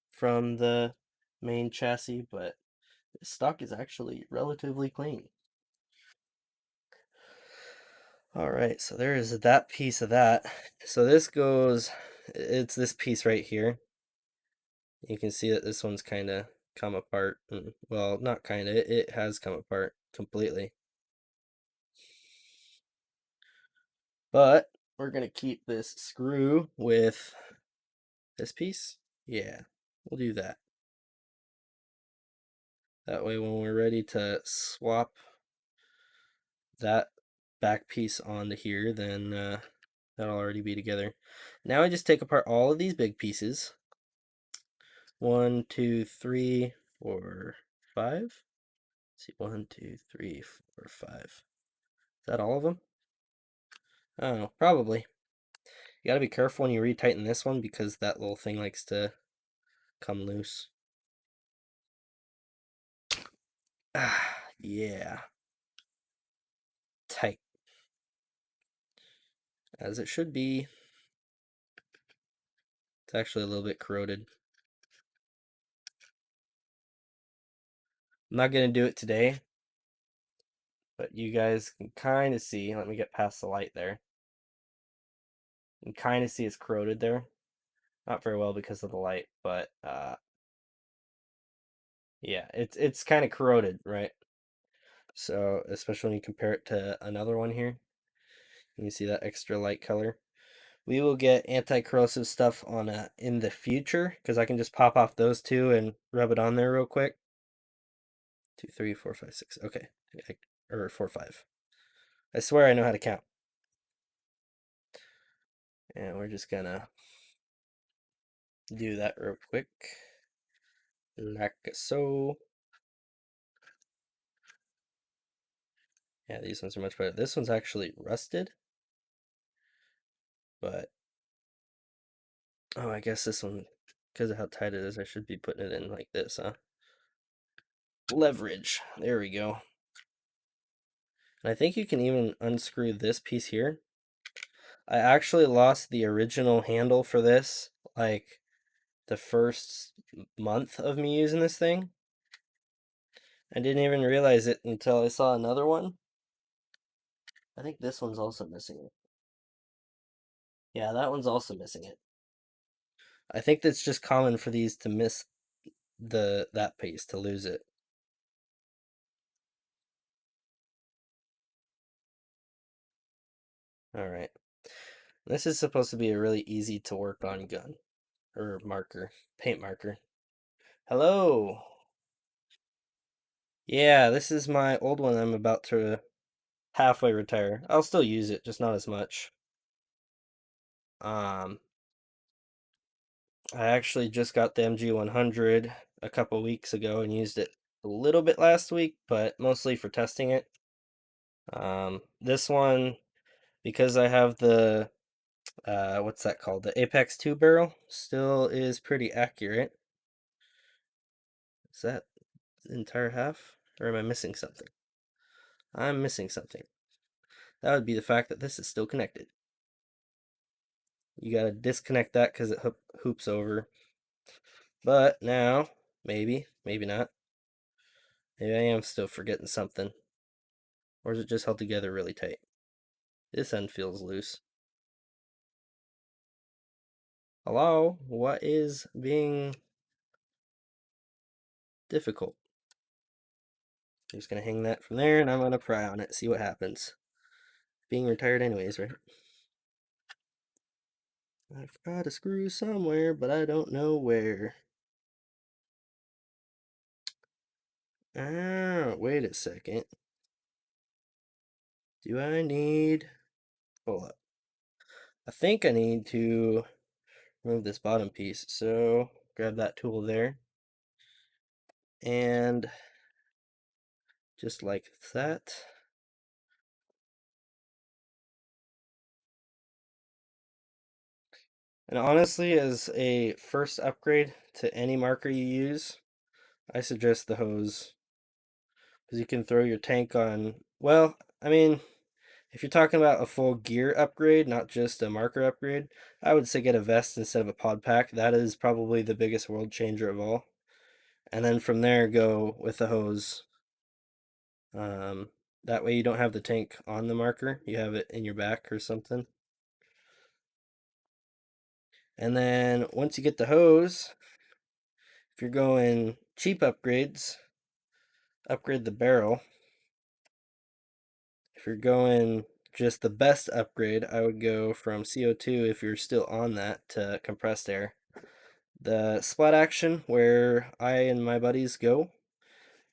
[SPEAKER 1] from the main chassis, but the stock is actually relatively clean. All right, so there is that piece of that. So this goes, it's this piece right here. You can see that this one's kind of come apart. Well, not kind of, it has come apart completely. But we're going to keep this screw with this piece. Yeah, we'll do that. That way when we're ready to swap that back piece onto here, then that'll already be together. Now I just take apart all of these big pieces. 1, 2, 3, 4, 5. Let's see, 1, 2, 3, 4, 5. Is that all of them? I don't know, probably. You gotta be careful when you retighten this one because that little thing likes to come loose. Ah, yeah. Tight. As it should be. It's actually a little bit corroded. I'm not gonna do it today, but you guys can kind of see. Let me get past the light there. You can kind of see it's corroded there. Not very well because of the light, but yeah, it's kind of corroded, right? So especially when you compare it to another one here, you see that extra light color. We will get anti-corrosive stuff on in the future because I can just pop off those two and rub it on there real quick. 2, 3, 4, 5, 6. Okay, or 4, 5. I swear I know how to count. And we're just gonna do that real quick, like so. Yeah, these ones are much better. This one's actually rusted, but oh, I guess this one, because of how tight it is, I should be putting it in like this, huh? Leverage. There we go. And I think you can even unscrew this piece here. I actually lost the original handle for this, like, the first month of me using this thing. I didn't even realize it until I saw another one. I think this one's also missing it. Yeah, that one's also missing it. I think that's just common for these to miss that piece, to lose it. All right. This is supposed to be a really easy to work on gun or marker, paint marker. Hello. Yeah, this is my old one I'm about to halfway retire. I'll still use it, just not as much. Um, I actually just got the MG100 a couple weeks ago and used it a little bit last week, but mostly for testing it. This one, because I have the what's that called? The Apex 2 barrel, still is pretty accurate. Is that the entire half? Or am I missing something? I'm missing something. That would be the fact that this is still connected. You gotta disconnect that because it hoops over. But now, maybe not. Maybe I am still forgetting something. Or is it just held together really tight? This end feels loose. Hello? What is being difficult? I'm just gonna hang that from there and I'm gonna pry on it, see what happens. Being retired anyways, right? I've got a screw somewhere, but I don't know where. Ah, wait a second. Do I need... Hold up. I think I need to remove this bottom piece. So, grab that tool there. And just like that. And honestly, as a first upgrade to any marker you use, I suggest the hose. Because you can throw your tank on... Well, I mean, if you're talking about a full gear upgrade, not just a marker upgrade, I would say get a vest instead of a pod pack. That is probably the biggest world changer of all. And then from there, go with the hose. That way you don't have the tank on the marker. You have it in your back or something. And then once you get the hose, if you're going cheap upgrades, upgrade the barrel. If you're going just the best upgrade, I would go from CO2, if you're still on that, to compressed air. The splat action, where I and my buddies go,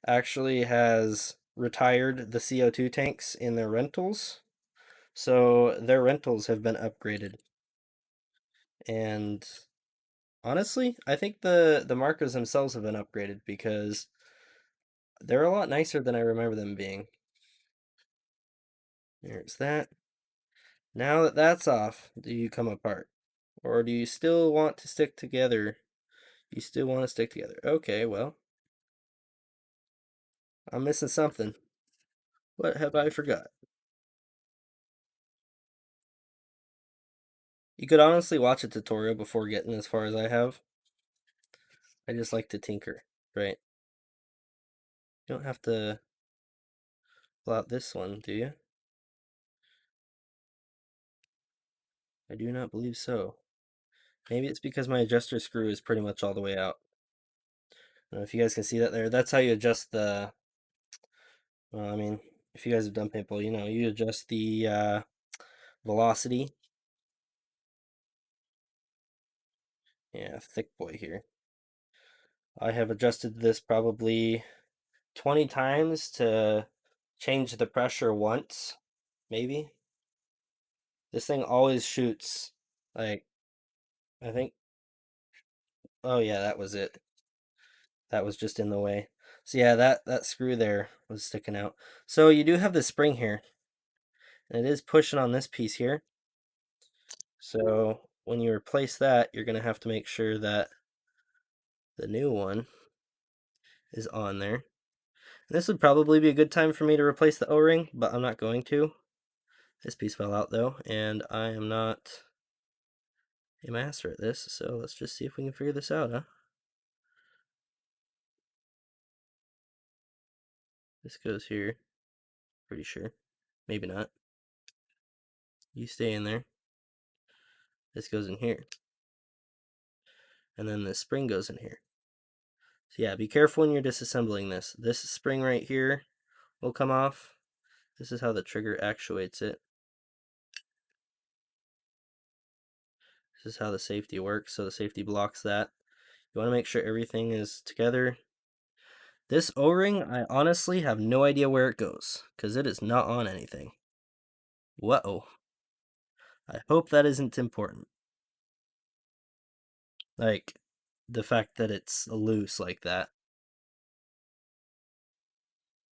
[SPEAKER 1] actually has retired the CO2 tanks in their rentals. So their rentals have been upgraded. And honestly, I think the markers themselves have been upgraded because they're a lot nicer than I remember them being. There's that. Now that that's off, do you come apart? Or do you still want to stick together? You still want to stick together. Okay, well, I'm missing something. What have I forgot? You could honestly watch a tutorial before getting as far as I have. I just like to tinker, right? You don't have to pull out this one, do you? I do not believe so. Maybe it's because my adjuster screw is pretty much all the way out. I don't know if you guys can see that there. That's how you adjust the... Well, I mean, if you guys have done paintball, you know, you adjust the velocity. Yeah, thick boy here. I have adjusted this probably 20 times to change the pressure once, maybe. This thing always shoots, like, I think, oh yeah, that was it. That was just in the way. So yeah, that screw there was sticking out. So you do have the spring here, and it is pushing on this piece here. So when you replace that, you're gonna have to make sure that the new one is on there. And this would probably be a good time for me to replace the O-ring, but I'm not going to. This piece fell out though, and I am not a master at this, so let's just see if we can figure this out, huh? This goes here, pretty sure. Maybe not. You stay in there. This goes in here. And then the spring goes in here. So yeah, be careful when you're disassembling this. This spring right here will come off. This is how the trigger actuates it. This is how the safety works, so the safety blocks that. You want to make sure everything is together. This O-ring, I honestly have no idea where it goes, because it is not on anything. Whoa. I hope that isn't important. Like, the fact that it's loose like that.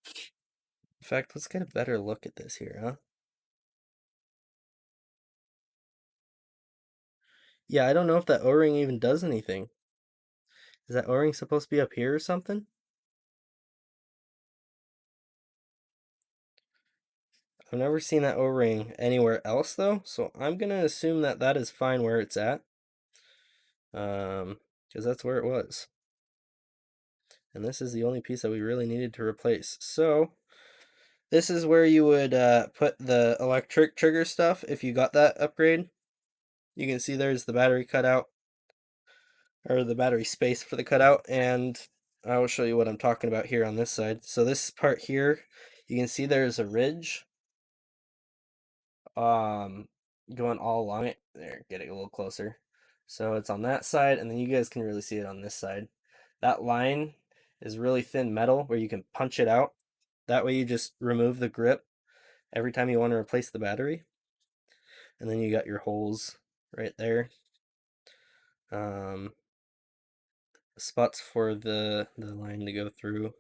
[SPEAKER 1] In fact, let's get a better look at this here, huh? Yeah, I don't know if that O-ring even does anything. Is that O-ring supposed to be up here or something? I've never seen that O-ring anywhere else though, so I'm gonna assume that that is fine where it's at. Because that's where it was. And this is the only piece that we really needed to replace. So, this is where you would put the electric trigger stuff if you got that upgrade. You can see there's the battery cutout, or the battery space for the cutout, and I will show you what I'm talking about here on this side. So this part here, you can see there's a ridge going all along it. There, get it a little closer. So it's on that side, and then you guys can really see it on this side. That line is really thin metal where you can punch it out. That way you just remove the grip every time you want to replace the battery. And then you got your holes right there. Spots for the line to go through.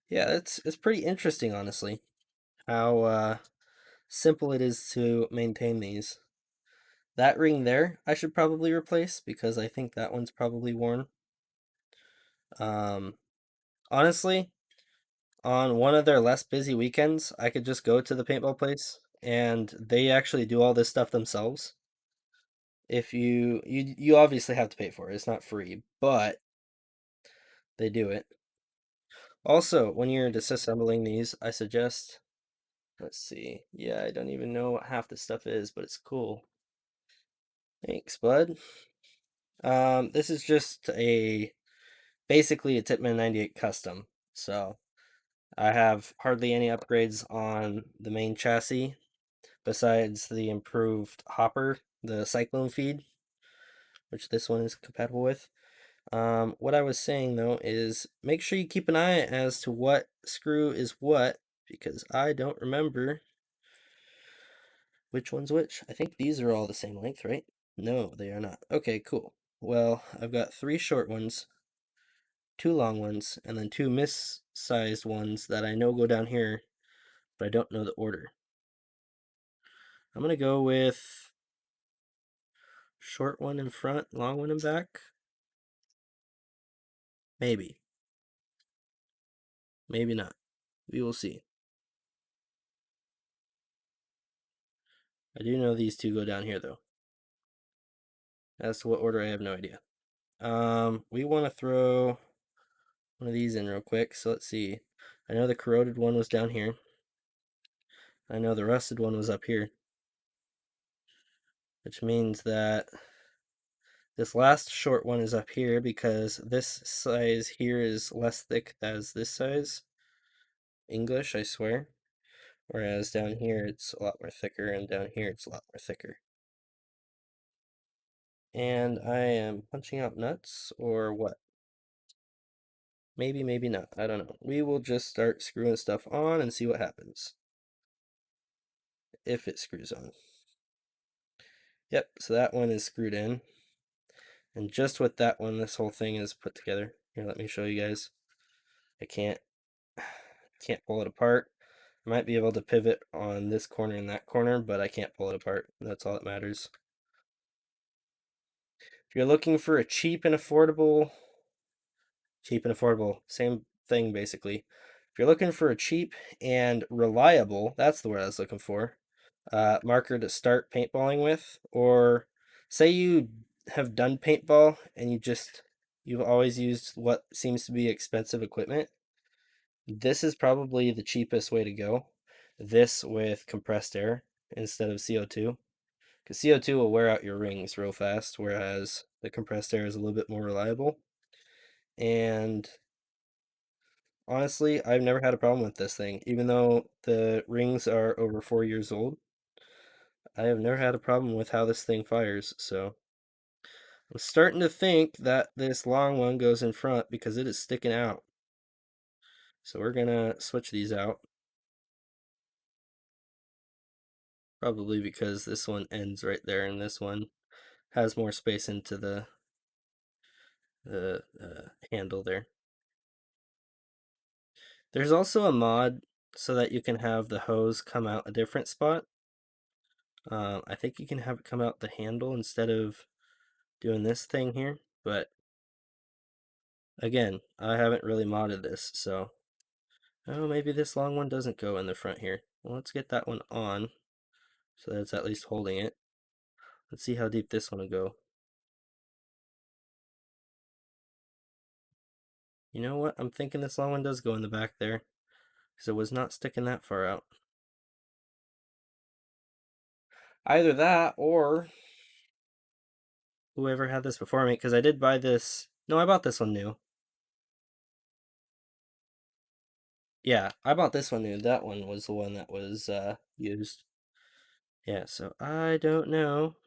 [SPEAKER 1] Yeah, it's pretty interesting, honestly, how simple it is to maintain these. That ring there, I should probably replace because I think that one's probably worn. Um, Honestly, on one of their less busy weekends, I could just go to the paintball place and they actually do all this stuff themselves. If you obviously have to pay for it. It's not free, but they do it. Also, when you're disassembling these, I suggest, let's see. Yeah, I don't even know what half this stuff is, but it's cool. Thanks, bud. This is just basically a Titman 98 custom. So I have hardly any upgrades on the main chassis besides the improved hopper, the cyclone feed, which this one is compatible with. What I was saying though is make sure you keep an eye as to what screw is what, because I don't remember which one's which. I think these are all the same length, right? No, they are not. Okay, cool. Well, I've got 3 short ones, 2 long ones, and then 2 miss-sized ones that I know go down here, but I don't know the order. I'm gonna go with short one in front, long one in back. Maybe. Maybe not. We will see. I do know these 2 go down here though. As to what order, I have no idea. We want to throw one of these in real quick. So let's see. I know the corroded one was down here. I know the rusted one was up here. Which means that this last short one is up here because this size here is less thick as this size. English, I swear. Whereas down here it's a lot more thicker, and down here it's a lot more thicker. And I am punching out nuts, or what? Maybe, maybe not. I don't know. We will just start screwing stuff on and see what happens. If it screws on. Yep, so that one is screwed in. And just with that one, this whole thing is put together. Here, let me show you guys. I can't pull it apart. I might be able to pivot on this corner and that corner, but I can't pull it apart. That's all that matters. If you're looking for a cheap and affordable, same thing basically. If you're looking for a cheap and reliable, that's the word I was looking for, marker to start paintballing with, or say you have done paintball and you've always used what seems to be expensive equipment, this is probably the cheapest way to go. This with compressed air. instead of CO2. Because CO2 will wear out your rings real fast, whereas the compressed air is a little bit more reliable. And honestly, I've never had a problem with this thing. Even though the rings are over 4 years old, I have never had a problem with how this thing fires. So I'm starting to think that this long one goes in front because it is sticking out. So we're gonna switch these out. Probably because this one ends right there and this one has more space into the handle there. There's also a mod so that you can have the hose come out a different spot. I think you can have it come out the handle instead of doing this thing here, but again, I haven't really modded this, so oh, maybe this long one doesn't go in the front here. Well, let's get that one on so that it's at least holding it. Let's see how deep this one will go. You know what? I'm thinking this long one does go in the back there because it was not sticking that far out. Either that or whoever had this before me, because I did buy this. No, I bought this one new. Yeah, I bought this one new. That one was the one that was used. Yeah, so I don't know.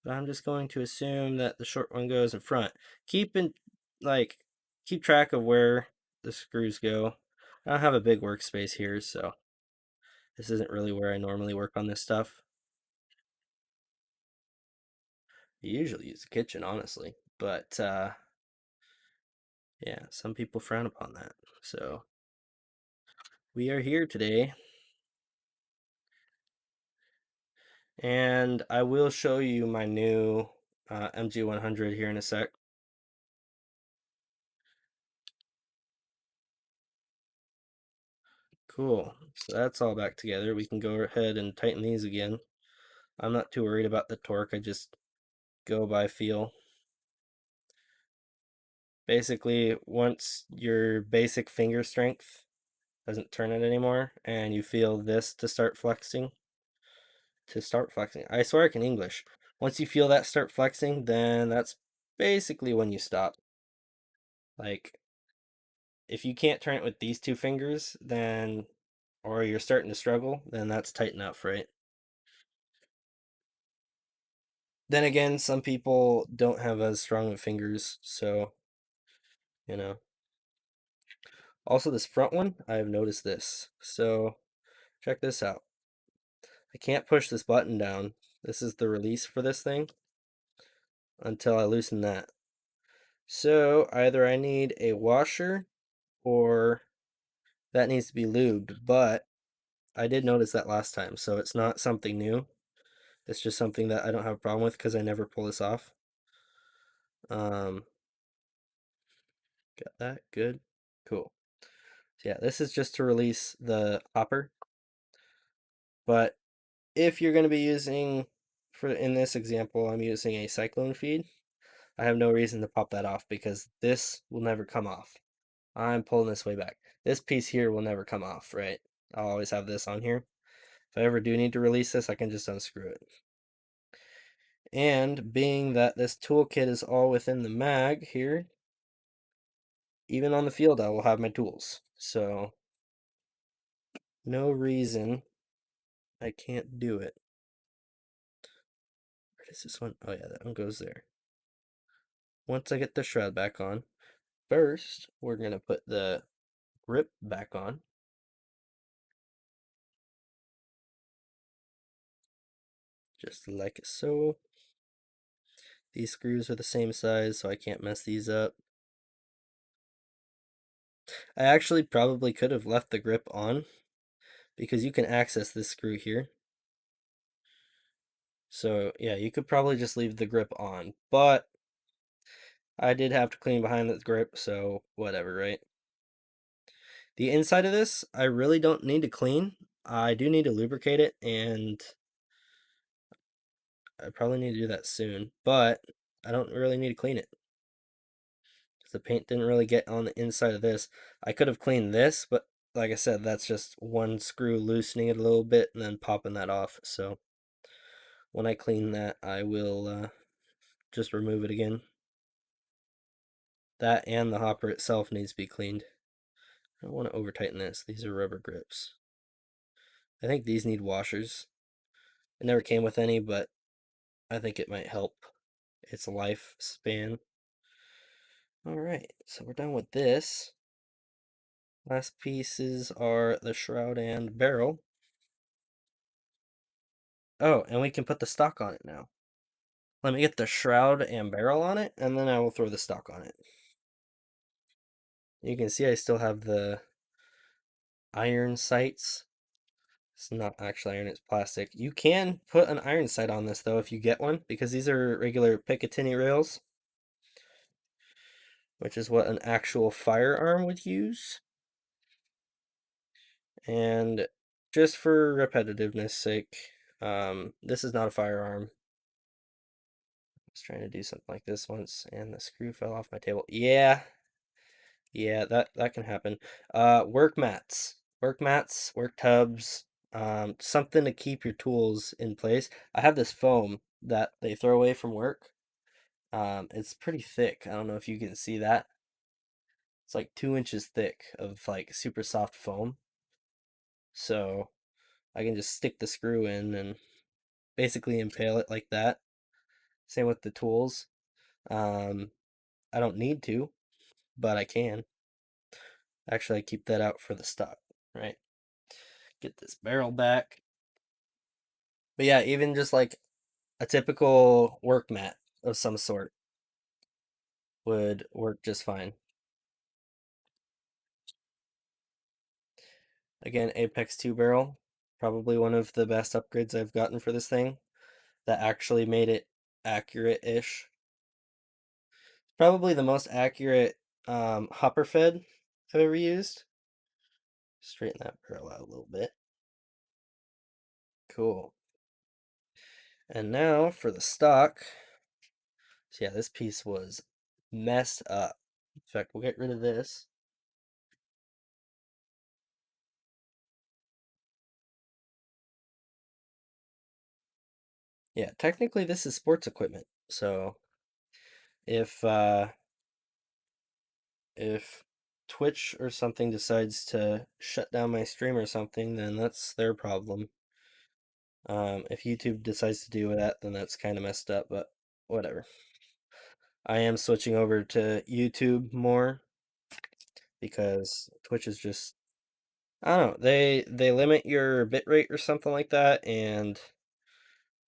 [SPEAKER 1] But I'm just going to assume that the short one goes in front. Keep in, like, keep track of where the screws go. I don't have a big workspace here, so this isn't really where I normally work on this stuff. I usually use the kitchen, honestly, but yeah, some people frown upon that. So we are here today, and I will show you my new MG100 here in a sec. Cool. So that's all back together. We can go ahead and tighten these again. I'm not too worried about the torque. I just go by feel. Basically, once your basic finger strength doesn't turn it anymore and you feel this to start flexing. I swear I can English. Once you feel that start flexing, then that's basically when you stop. Like, if you can't turn it with these two fingers, then, or you're starting to struggle, then that's tight enough, right? Then again, some people don't have as strong of fingers, so, you know. Also, this front one, I've noticed this. So, check this out. I can't push this button down. This is the release for this thing until I loosen that. So, either I need a washer or that needs to be lubed, but I did notice that last time, so it's not something new. It's just something that I don't have a problem with because I never pull this off. Um, got that, good, cool. So yeah, this is just to release the hopper, but if you're going to be using, for in this example, I'm using a cyclone feed, I have no reason to pop that off because this will never come off. I'm pulling this way back. This piece here will never come off, right? I'll always have this on here. If I ever do need to release this, I can just unscrew it. And being that this toolkit is all within the mag here, even on the field I will have my tools. So no reason I can't do it. Where does this one? Oh yeah, that one goes there. Once I get the shroud back on, first we're gonna put the grip back on. Just like so. These screws are the same size, so I can't mess these up. I actually probably could have left the grip on because you can access this screw here. So yeah, you could probably just leave the grip on, but I did have to clean behind the grip, so whatever, right? The inside of this, I really don't need to clean. I do need to lubricate it, and I probably need to do that soon, but I don't really need to clean it. The paint didn't really get on the inside of this. I could have cleaned this, but like I said, that's just one screw loosening it a little bit and then popping that off. So when I clean that, I will just remove it again. That and the hopper itself needs to be cleaned. I don't want to over tighten this. These are rubber grips. I think these need washers. It never came with any, but I think it might help its lifespan. Alright, so we're done with this. Last pieces are the shroud and barrel. Oh, and we can put the stock on it now. Let me get the shroud and barrel on it, and then I will throw the stock on it. You can see I still have the iron sights. It's not actually iron, it's plastic. You can put an iron sight on this, though, if you get one, because these are regular Picatinny rails, which is what an actual firearm would use. And just for repetitiveness sake, this is not a firearm. I was trying to do something like this once, and the screw fell off my table. Yeah, that can happen. Work mats, work tubs, something to keep your tools in place. I have this foam that they throw away from work. It's pretty thick. I don't know if you can see that. It's like 2 inches thick of like super soft foam. So I can just stick the screw in and basically impale it like that. Same with the tools. Um, I don't need to, but I can. Actually, I keep that out for the stock, right? Get this barrel back. But yeah, even just like a typical work mat of some sort would work just fine. Again, Apex 2 barrel, probably one of the best upgrades I've gotten for this thing that actually made it accurate-ish. Probably the most accurate hopper fed I've ever used. Straighten that barrel out a little bit. Cool. And now for the stock. So yeah, this piece was messed up. In fact, we'll get rid of this. Yeah, technically this is sports equipment. So if if Twitch or something decides to shut down my stream or something, then that's their problem. If YouTube decides to do that, then that's kind of messed up, but whatever. I am switching over to YouTube more because Twitch is just, I don't know, they limit your bitrate or something like that, and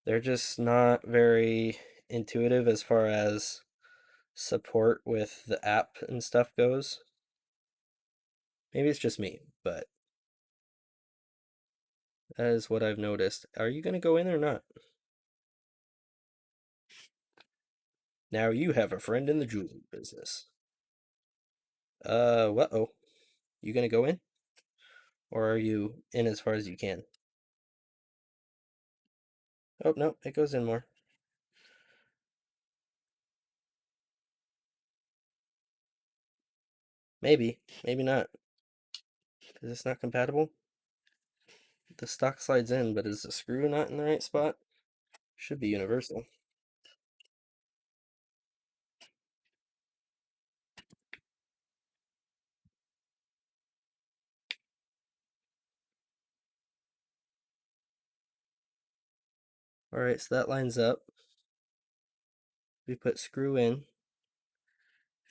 [SPEAKER 1] they're just not very intuitive as far as support with the app and stuff goes. Maybe it's just me, but that is what I've noticed. Are you gonna go in or not? Now you have a friend in the jewelry business. What-oh. You gonna go in? Or are you in as far as you can? Oh, no, it goes in more. Maybe, maybe not. Is this not compatible? The stock slides in, but is the screw not in the right spot? Should be universal. Alright, so that lines up. We put screw in,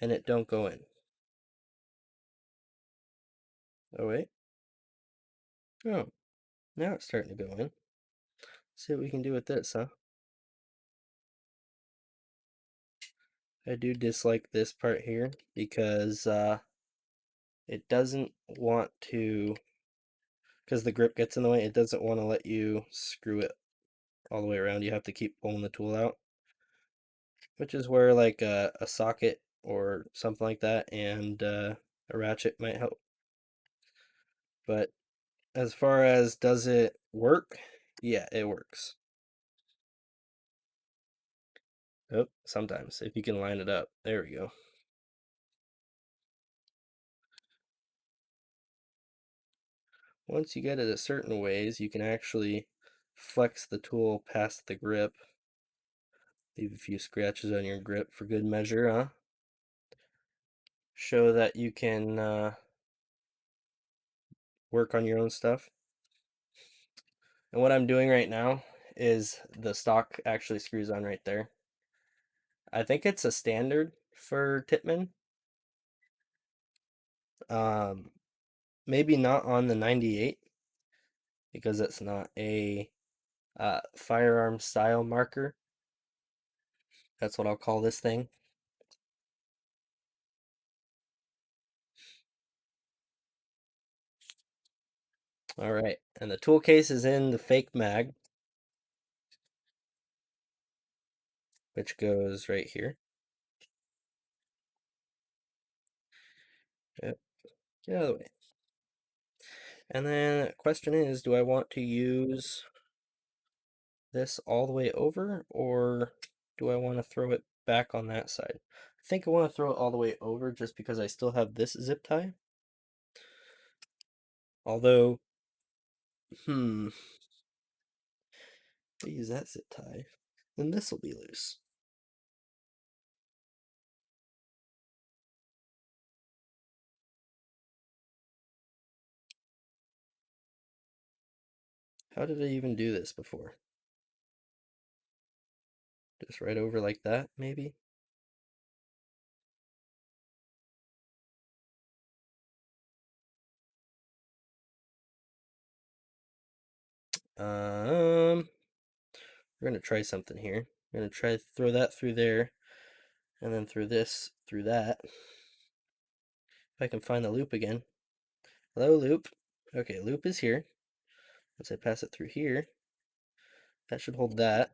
[SPEAKER 1] and it don't go in. Oh, wait. Oh, now it's starting to go in. Let's see what we can do with this, huh? I do dislike this part here because it doesn't want to, because the grip gets in the way, it doesn't want to let you screw it all the way around. You have to keep pulling the tool out, which is where like a socket or something like that and a ratchet might help. But as far as does it work, yeah, it works. Oh, sometimes if you can line it up. There we go. once you get it a certain ways, you can actually flex the tool past the grip. Leave a few scratches on your grip for good measure, huh? Show that you can work on your own stuff. And what I'm doing right now is the stock actually screws on right there. I think it's a standard for Tippmann. Maybe not on the 98 because it's not a firearm style marker. That's what I'll call this thing. All right, and the tool case is in the fake mag, which goes right here. Yep. Get out of the way. And then the question is, do I want to use this all the way over, or do I want to throw it back on that side? I think I want to throw it all the way over just because I still have this zip tie. Although, if I use that zip tie, then this will be loose. How did I even do this before? Just right over like that, maybe? We're gonna try something here. We're gonna try to throw that through there, and then through this, through that. If I can find the loop again. Hello, loop. Okay, loop is here. Once I pass it through here, that should hold that.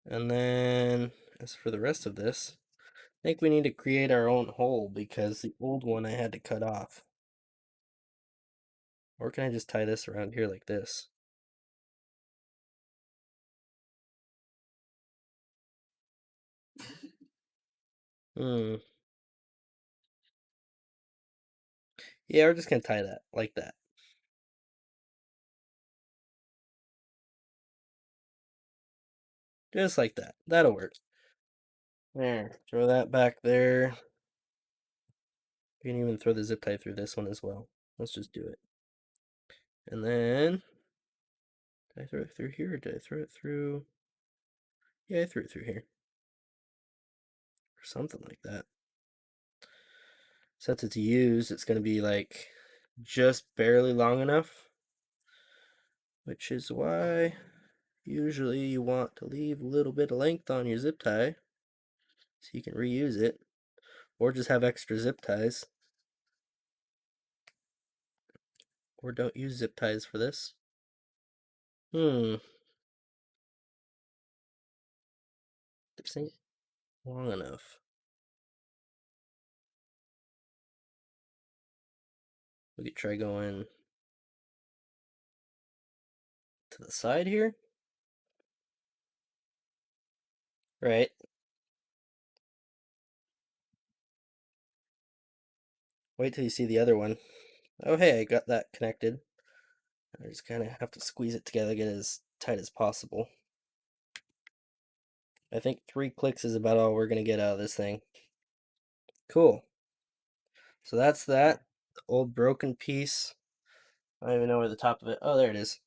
[SPEAKER 1] And then, as for the rest of this, I think we need to create our own hole because the old one I had to cut off. Or can I just tie this around here like this? Hmm. Yeah, we're just gonna tie that like that. Just like that. That'll work. There. Throw that back there. You can even throw the zip tie through this one as well. Let's just do it. And then, did I throw it through here or did I throw it through? Yeah, I threw it through here. Or something like that. Since it's used, it's going to be like just barely long enough. Which is why usually you want to leave a little bit of length on your zip tie so you can reuse it. Or just have extra zip ties. Or don't use zip ties for this. This ain't long enough. We could try going to the side here. Right. Wait till you see the other one. Oh, hey, I got that connected. I just kind of have to squeeze it together, get it as tight as possible. I think 3 clicks is about all we're going to get out of this thing. Cool. So that's that. The old broken piece. I don't even know where the top of it... Oh, there it is.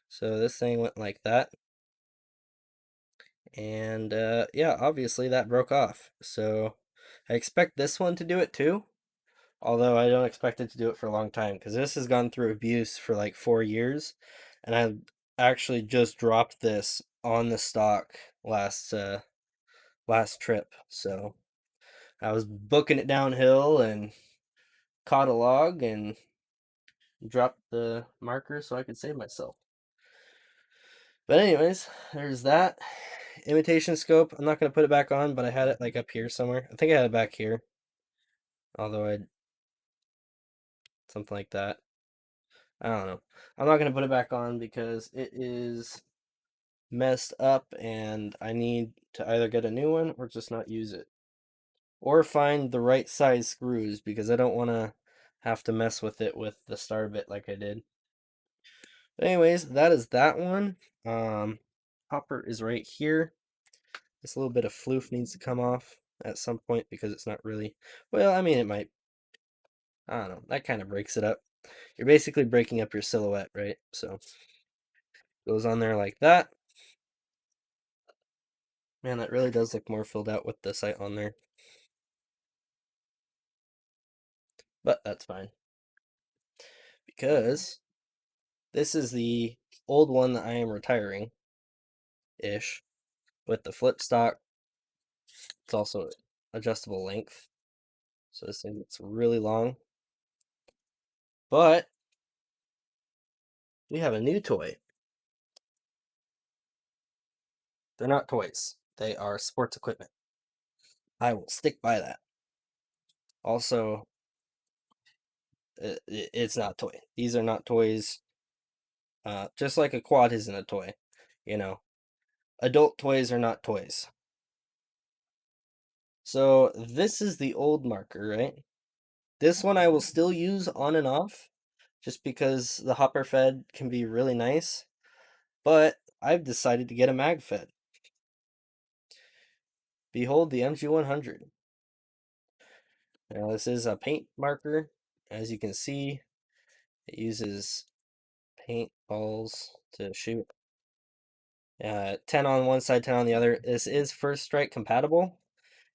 [SPEAKER 1] So this thing went like that. And yeah, obviously that broke off. So I expect this one to do it too. Although I don't expect it to do it for a long time because this has gone through abuse for like 4 years, and I actually just dropped this on the stock last trip. So I was booking it downhill and caught a log and dropped the marker so I could save myself. But anyways, there's that imitation scope. I'm not gonna put it back on, but I had it like up here somewhere. I think I had it back here. Although I something like that. I don't know. I'm not gonna put it back on because it is messed up and I need to either get a new one or just not use it. Or find the right size screws because I don't want to have to mess with it with the star bit like I did. But anyways, that is that one. Hopper is right here. This little bit of floof needs to come off at some point because it's not really, well, I mean, it might, I don't know, that kind of breaks it up. You're basically breaking up your silhouette, right? So goes on there like that. Man, that really does look more filled out with the sight on there. But that's fine. Because this is the old one that I am retiring-ish with the flip stock. It's also adjustable length. So this thing gets really long. But we have a new toy. They're not toys. They are sports equipment. I will stick by that. Also, it's not a toy. These are not toys. Just like a quad isn't a toy. You know, adult toys are not toys. So this is the old marker, right? This one I will still use on and off, just because the hopper fed can be really nice. But I've decided to get a mag fed. Behold the MG100. Now this is a paint marker. As you can see, it uses paint balls to shoot. 10 on one side, 10 on the other. This is first strike compatible,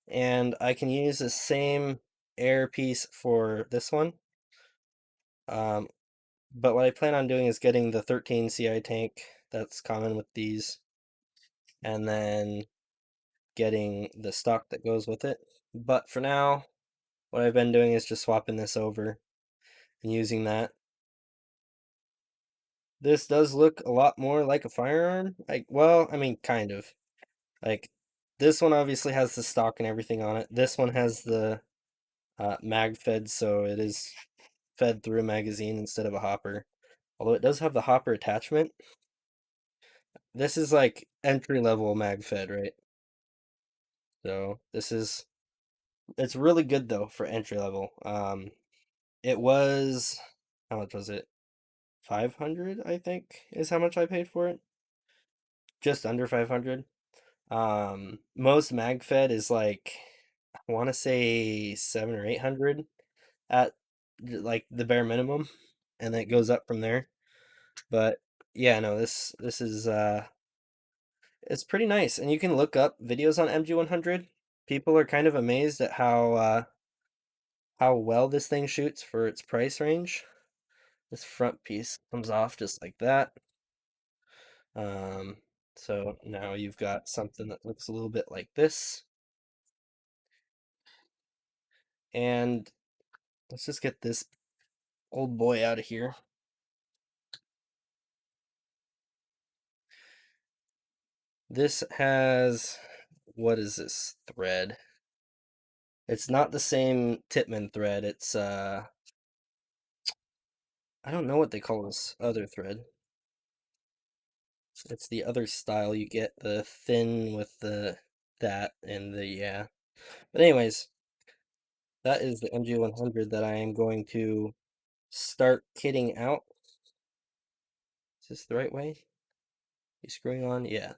[SPEAKER 1] and I can use the same air piece for this one. But what I plan on doing is getting the 13 CI tank that's common with these, and then getting the stock that goes with it. But for now, what I've been doing is just swapping this over and using that. This does look a lot more like a firearm. Like, well, I mean, kind of. Like, this one obviously has the stock and everything on it. This one has the mag fed, so it is fed through a magazine instead of a hopper. Although it does have the hopper attachment. This is like entry level mag fed, right? So this is, it's really good though for entry level. It was, how much was it? 500, I think, is how much I paid for it. Just under 500. Most mag fed is like, I want to say 7 or 800 at like the bare minimum, and then it goes up from there. But yeah, no, this is it's pretty nice, and you can look up videos on MG100. People are kind of amazed at how well this thing shoots for its price range. This front piece comes off just like that. Um, so now you've got something that looks a little bit like this. And let's just get this old boy out of here. This has, what is this thread? It's not the same Titman thread. It's I don't know what they call this other thread. It's the other style you get, the thin with the that and the yeah. But anyways, that is the MG100 that I am going to start kitting out. Is this the right way? You screwing on? Yeah.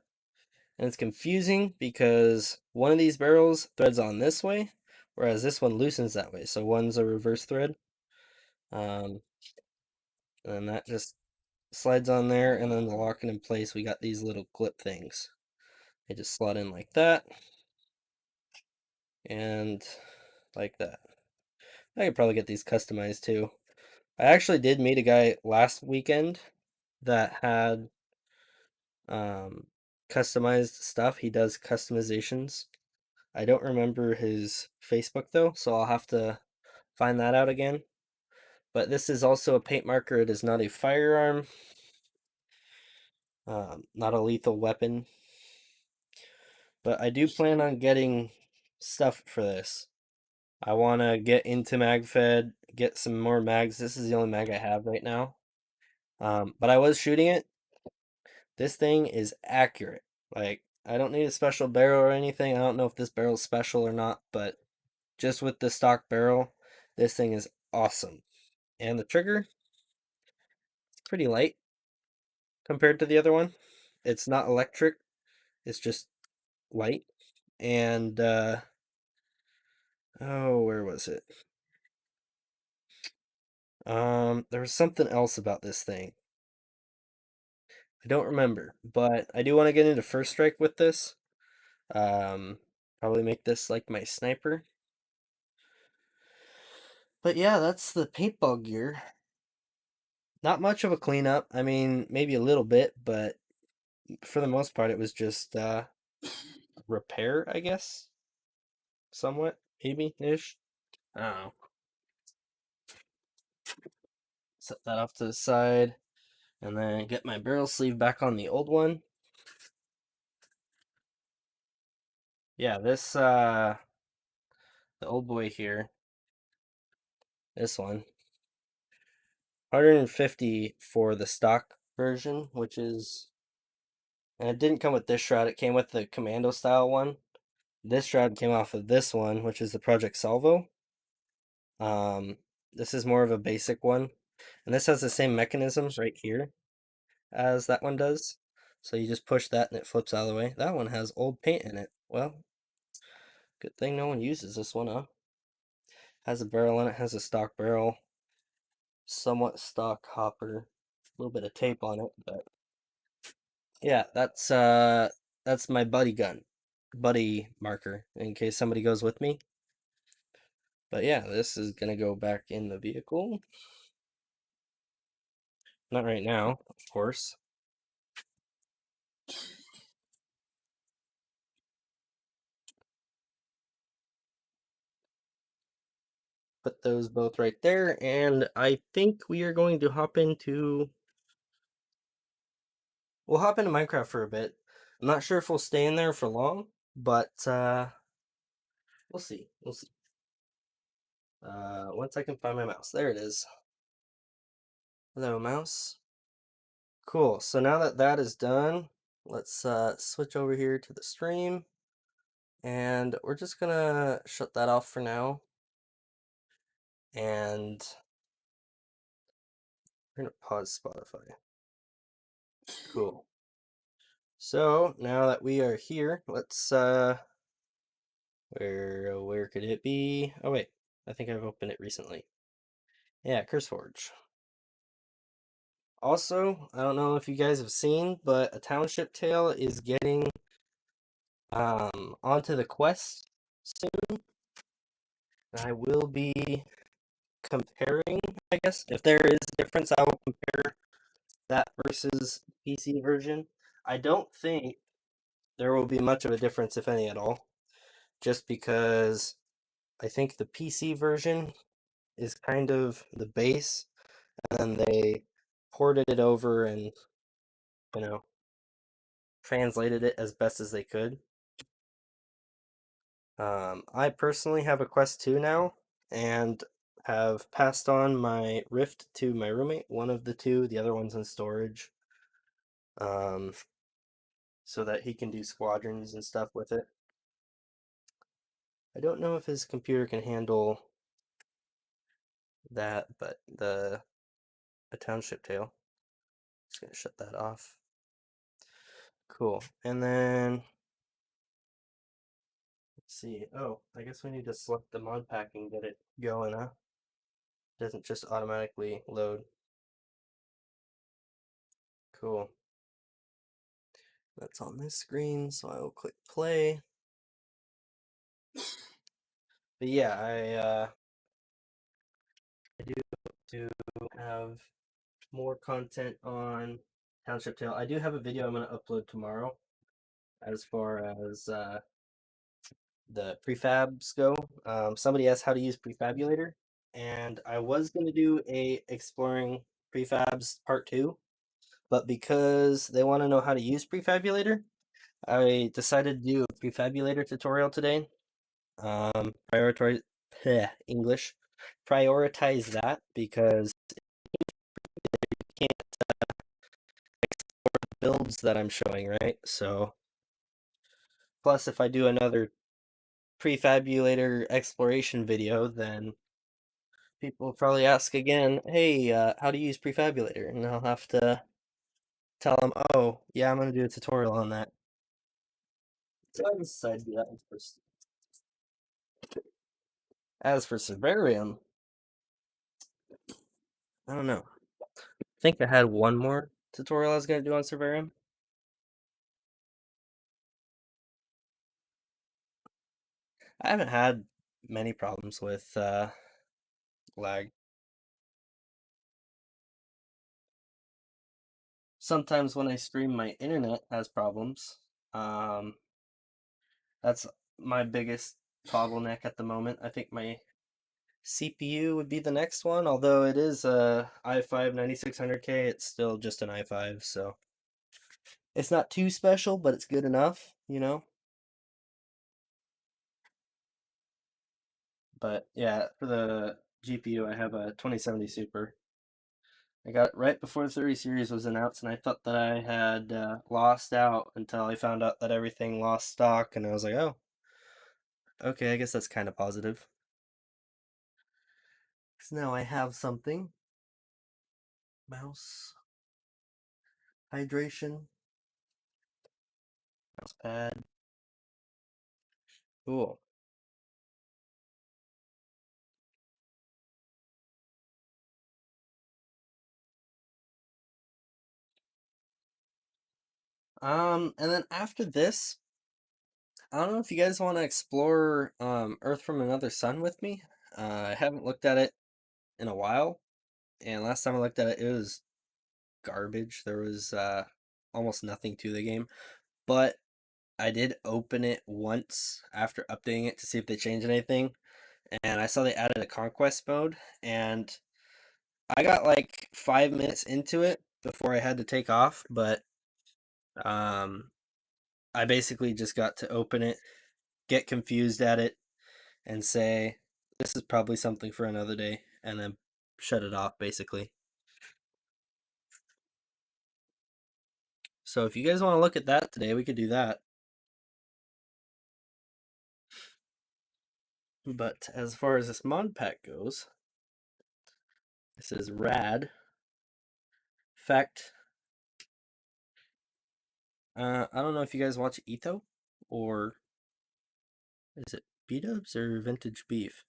[SPEAKER 1] And it's confusing because one of these barrels threads on this way, whereas this one loosens that way. So one's a reverse thread. And that just slides on there, and then to lock it in place, we got these little clip things. They just slot in like that, and like that. I could probably get these customized too. I actually did meet a guy last weekend that had customized stuff. He does customizations. I don't remember his Facebook though, so I'll have to find that out again. But this is also a paint marker. It is not a firearm, not a lethal weapon. But I do plan on getting stuff for this. I want to get into MagFed, get some more mags. This is the only mag I have right now. But I was shooting it. This thing is accurate. Like, I don't need a special barrel or anything. I don't know if this barrel's special or not, but just with the stock barrel, this thing is awesome. And the trigger, it's pretty light compared to the other one. It's not electric, it's just light. And oh, where was it? There was something else about this thing. I don't remember, but I do want to get into first strike with this. Um, Probably make this like my sniper. But yeah, that's the paintball gear. Not much of a cleanup. I mean, maybe a little bit, but for the most part, it was just repair, I guess. Somewhat, maybe ish. I don't know. Set that off to the side, and then get my barrel sleeve back on the old one. Yeah, this the old boy here, this one, 150 for the stock version, which is, and it didn't come with this shroud. It came with the commando style one. This shroud came off of this one, which is the Project Salvo. Um, this is more of a basic one, and this has the same mechanism right here as that one does. So you just push that and it flips out of the way. That one has old paint in it. Well, good thing no one uses this one, huh? Has a barrel in it, has a stock barrel, somewhat stock hopper, a little bit of tape on it, but yeah, that's my buddy gun, buddy marker in case somebody goes with me. But yeah, this is gonna go back in the vehicle. Not right now, of course. Put those both right there, and I think we are going to we'll hop into Minecraft for a bit. I'm not sure if we'll stay in there for long, but we'll see. We'll see. Once I can find my mouse. There it is. Hello, mouse. Cool. So now that that is done, let's switch over here to the stream, and we're just gonna shut that off for now, and we're gonna pause Spotify. Cool. So now that we are here, let's where could it be? Oh wait, I think I've opened it recently. Yeah, CurseForge. Also, I don't know if you guys have seen, but a township tale is getting onto the quest soon. And I will be comparing, I guess. If there is a difference, I will compare that versus PC version. I don't think there will be much of a difference, if any at all, just because I think the PC version is kind of the base, and then they ported it over and, you know, translated it as best as they could. I personally have a Quest 2 now, and have passed on my Rift to my roommate, one of the two, the other one's in storage, um, so that he can do squadrons and stuff with it. I don't know if his computer can handle that, but a township tale. Just gonna shut that off. Cool. And then let's see. Oh, I guess we need to select the mod pack and get it going, huh? It doesn't just automatically load. Cool. That's on this screen, so I will click play. But yeah, I do hope to have more content on Township Tale. I do have a video I'm going to upload tomorrow as far as the prefabs go. Somebody asked how to use Prefabulator, and I was going to do a exploring prefabs part 2, but because they want to know how to use Prefabulator, I decided to do a Prefabulator tutorial today. Prioritize English. Prioritize that because you can't explore the builds that I'm showing, right? So, plus if I do another prefabulator exploration video, then People will probably ask again, hey, how do you use Prefabulator? And I'll have to tell them, oh, yeah, I'm going to do a tutorial on that. So I decided to do that one first. As for Servarium, I don't know. I think I had one more tutorial I was going to do on Servarium. I haven't had many problems with lag. Sometimes when I stream, my internet has problems. Um, that's my biggest bottleneck at the moment. I think my CPU would be the next one, although it is a i5 9600K, it's still just an i5, so it's not too special, but it's good enough, you know? But yeah, for the GPU, I have a 2070 Super. I got it right before the 30 series was announced, and I thought that I had lost out until I found out that everything lost stock, and I was like, oh, okay, I guess that's kind of positive. So now I have something. Mouse hydration, mouse pad. Cool. And then after this, I don't know if you guys want to explore Earth from Another Sun with me. I haven't looked at it in a while, and last time I looked at it, it was garbage. There was almost nothing to the game, but I did open it once after updating it to see if they changed anything, and I saw they added a conquest mode, and I got like 5 minutes into it before I had to take off, but um, I basically just got to open it, get confused at it, and say, this is probably something for another day, and then shut it off basically. So if you guys want to look at that today, we could do that. But as far as this mod pack goes, this is rad. Fact, I don't know if you guys watch Ito or is it B-dubs or Vintage Beef?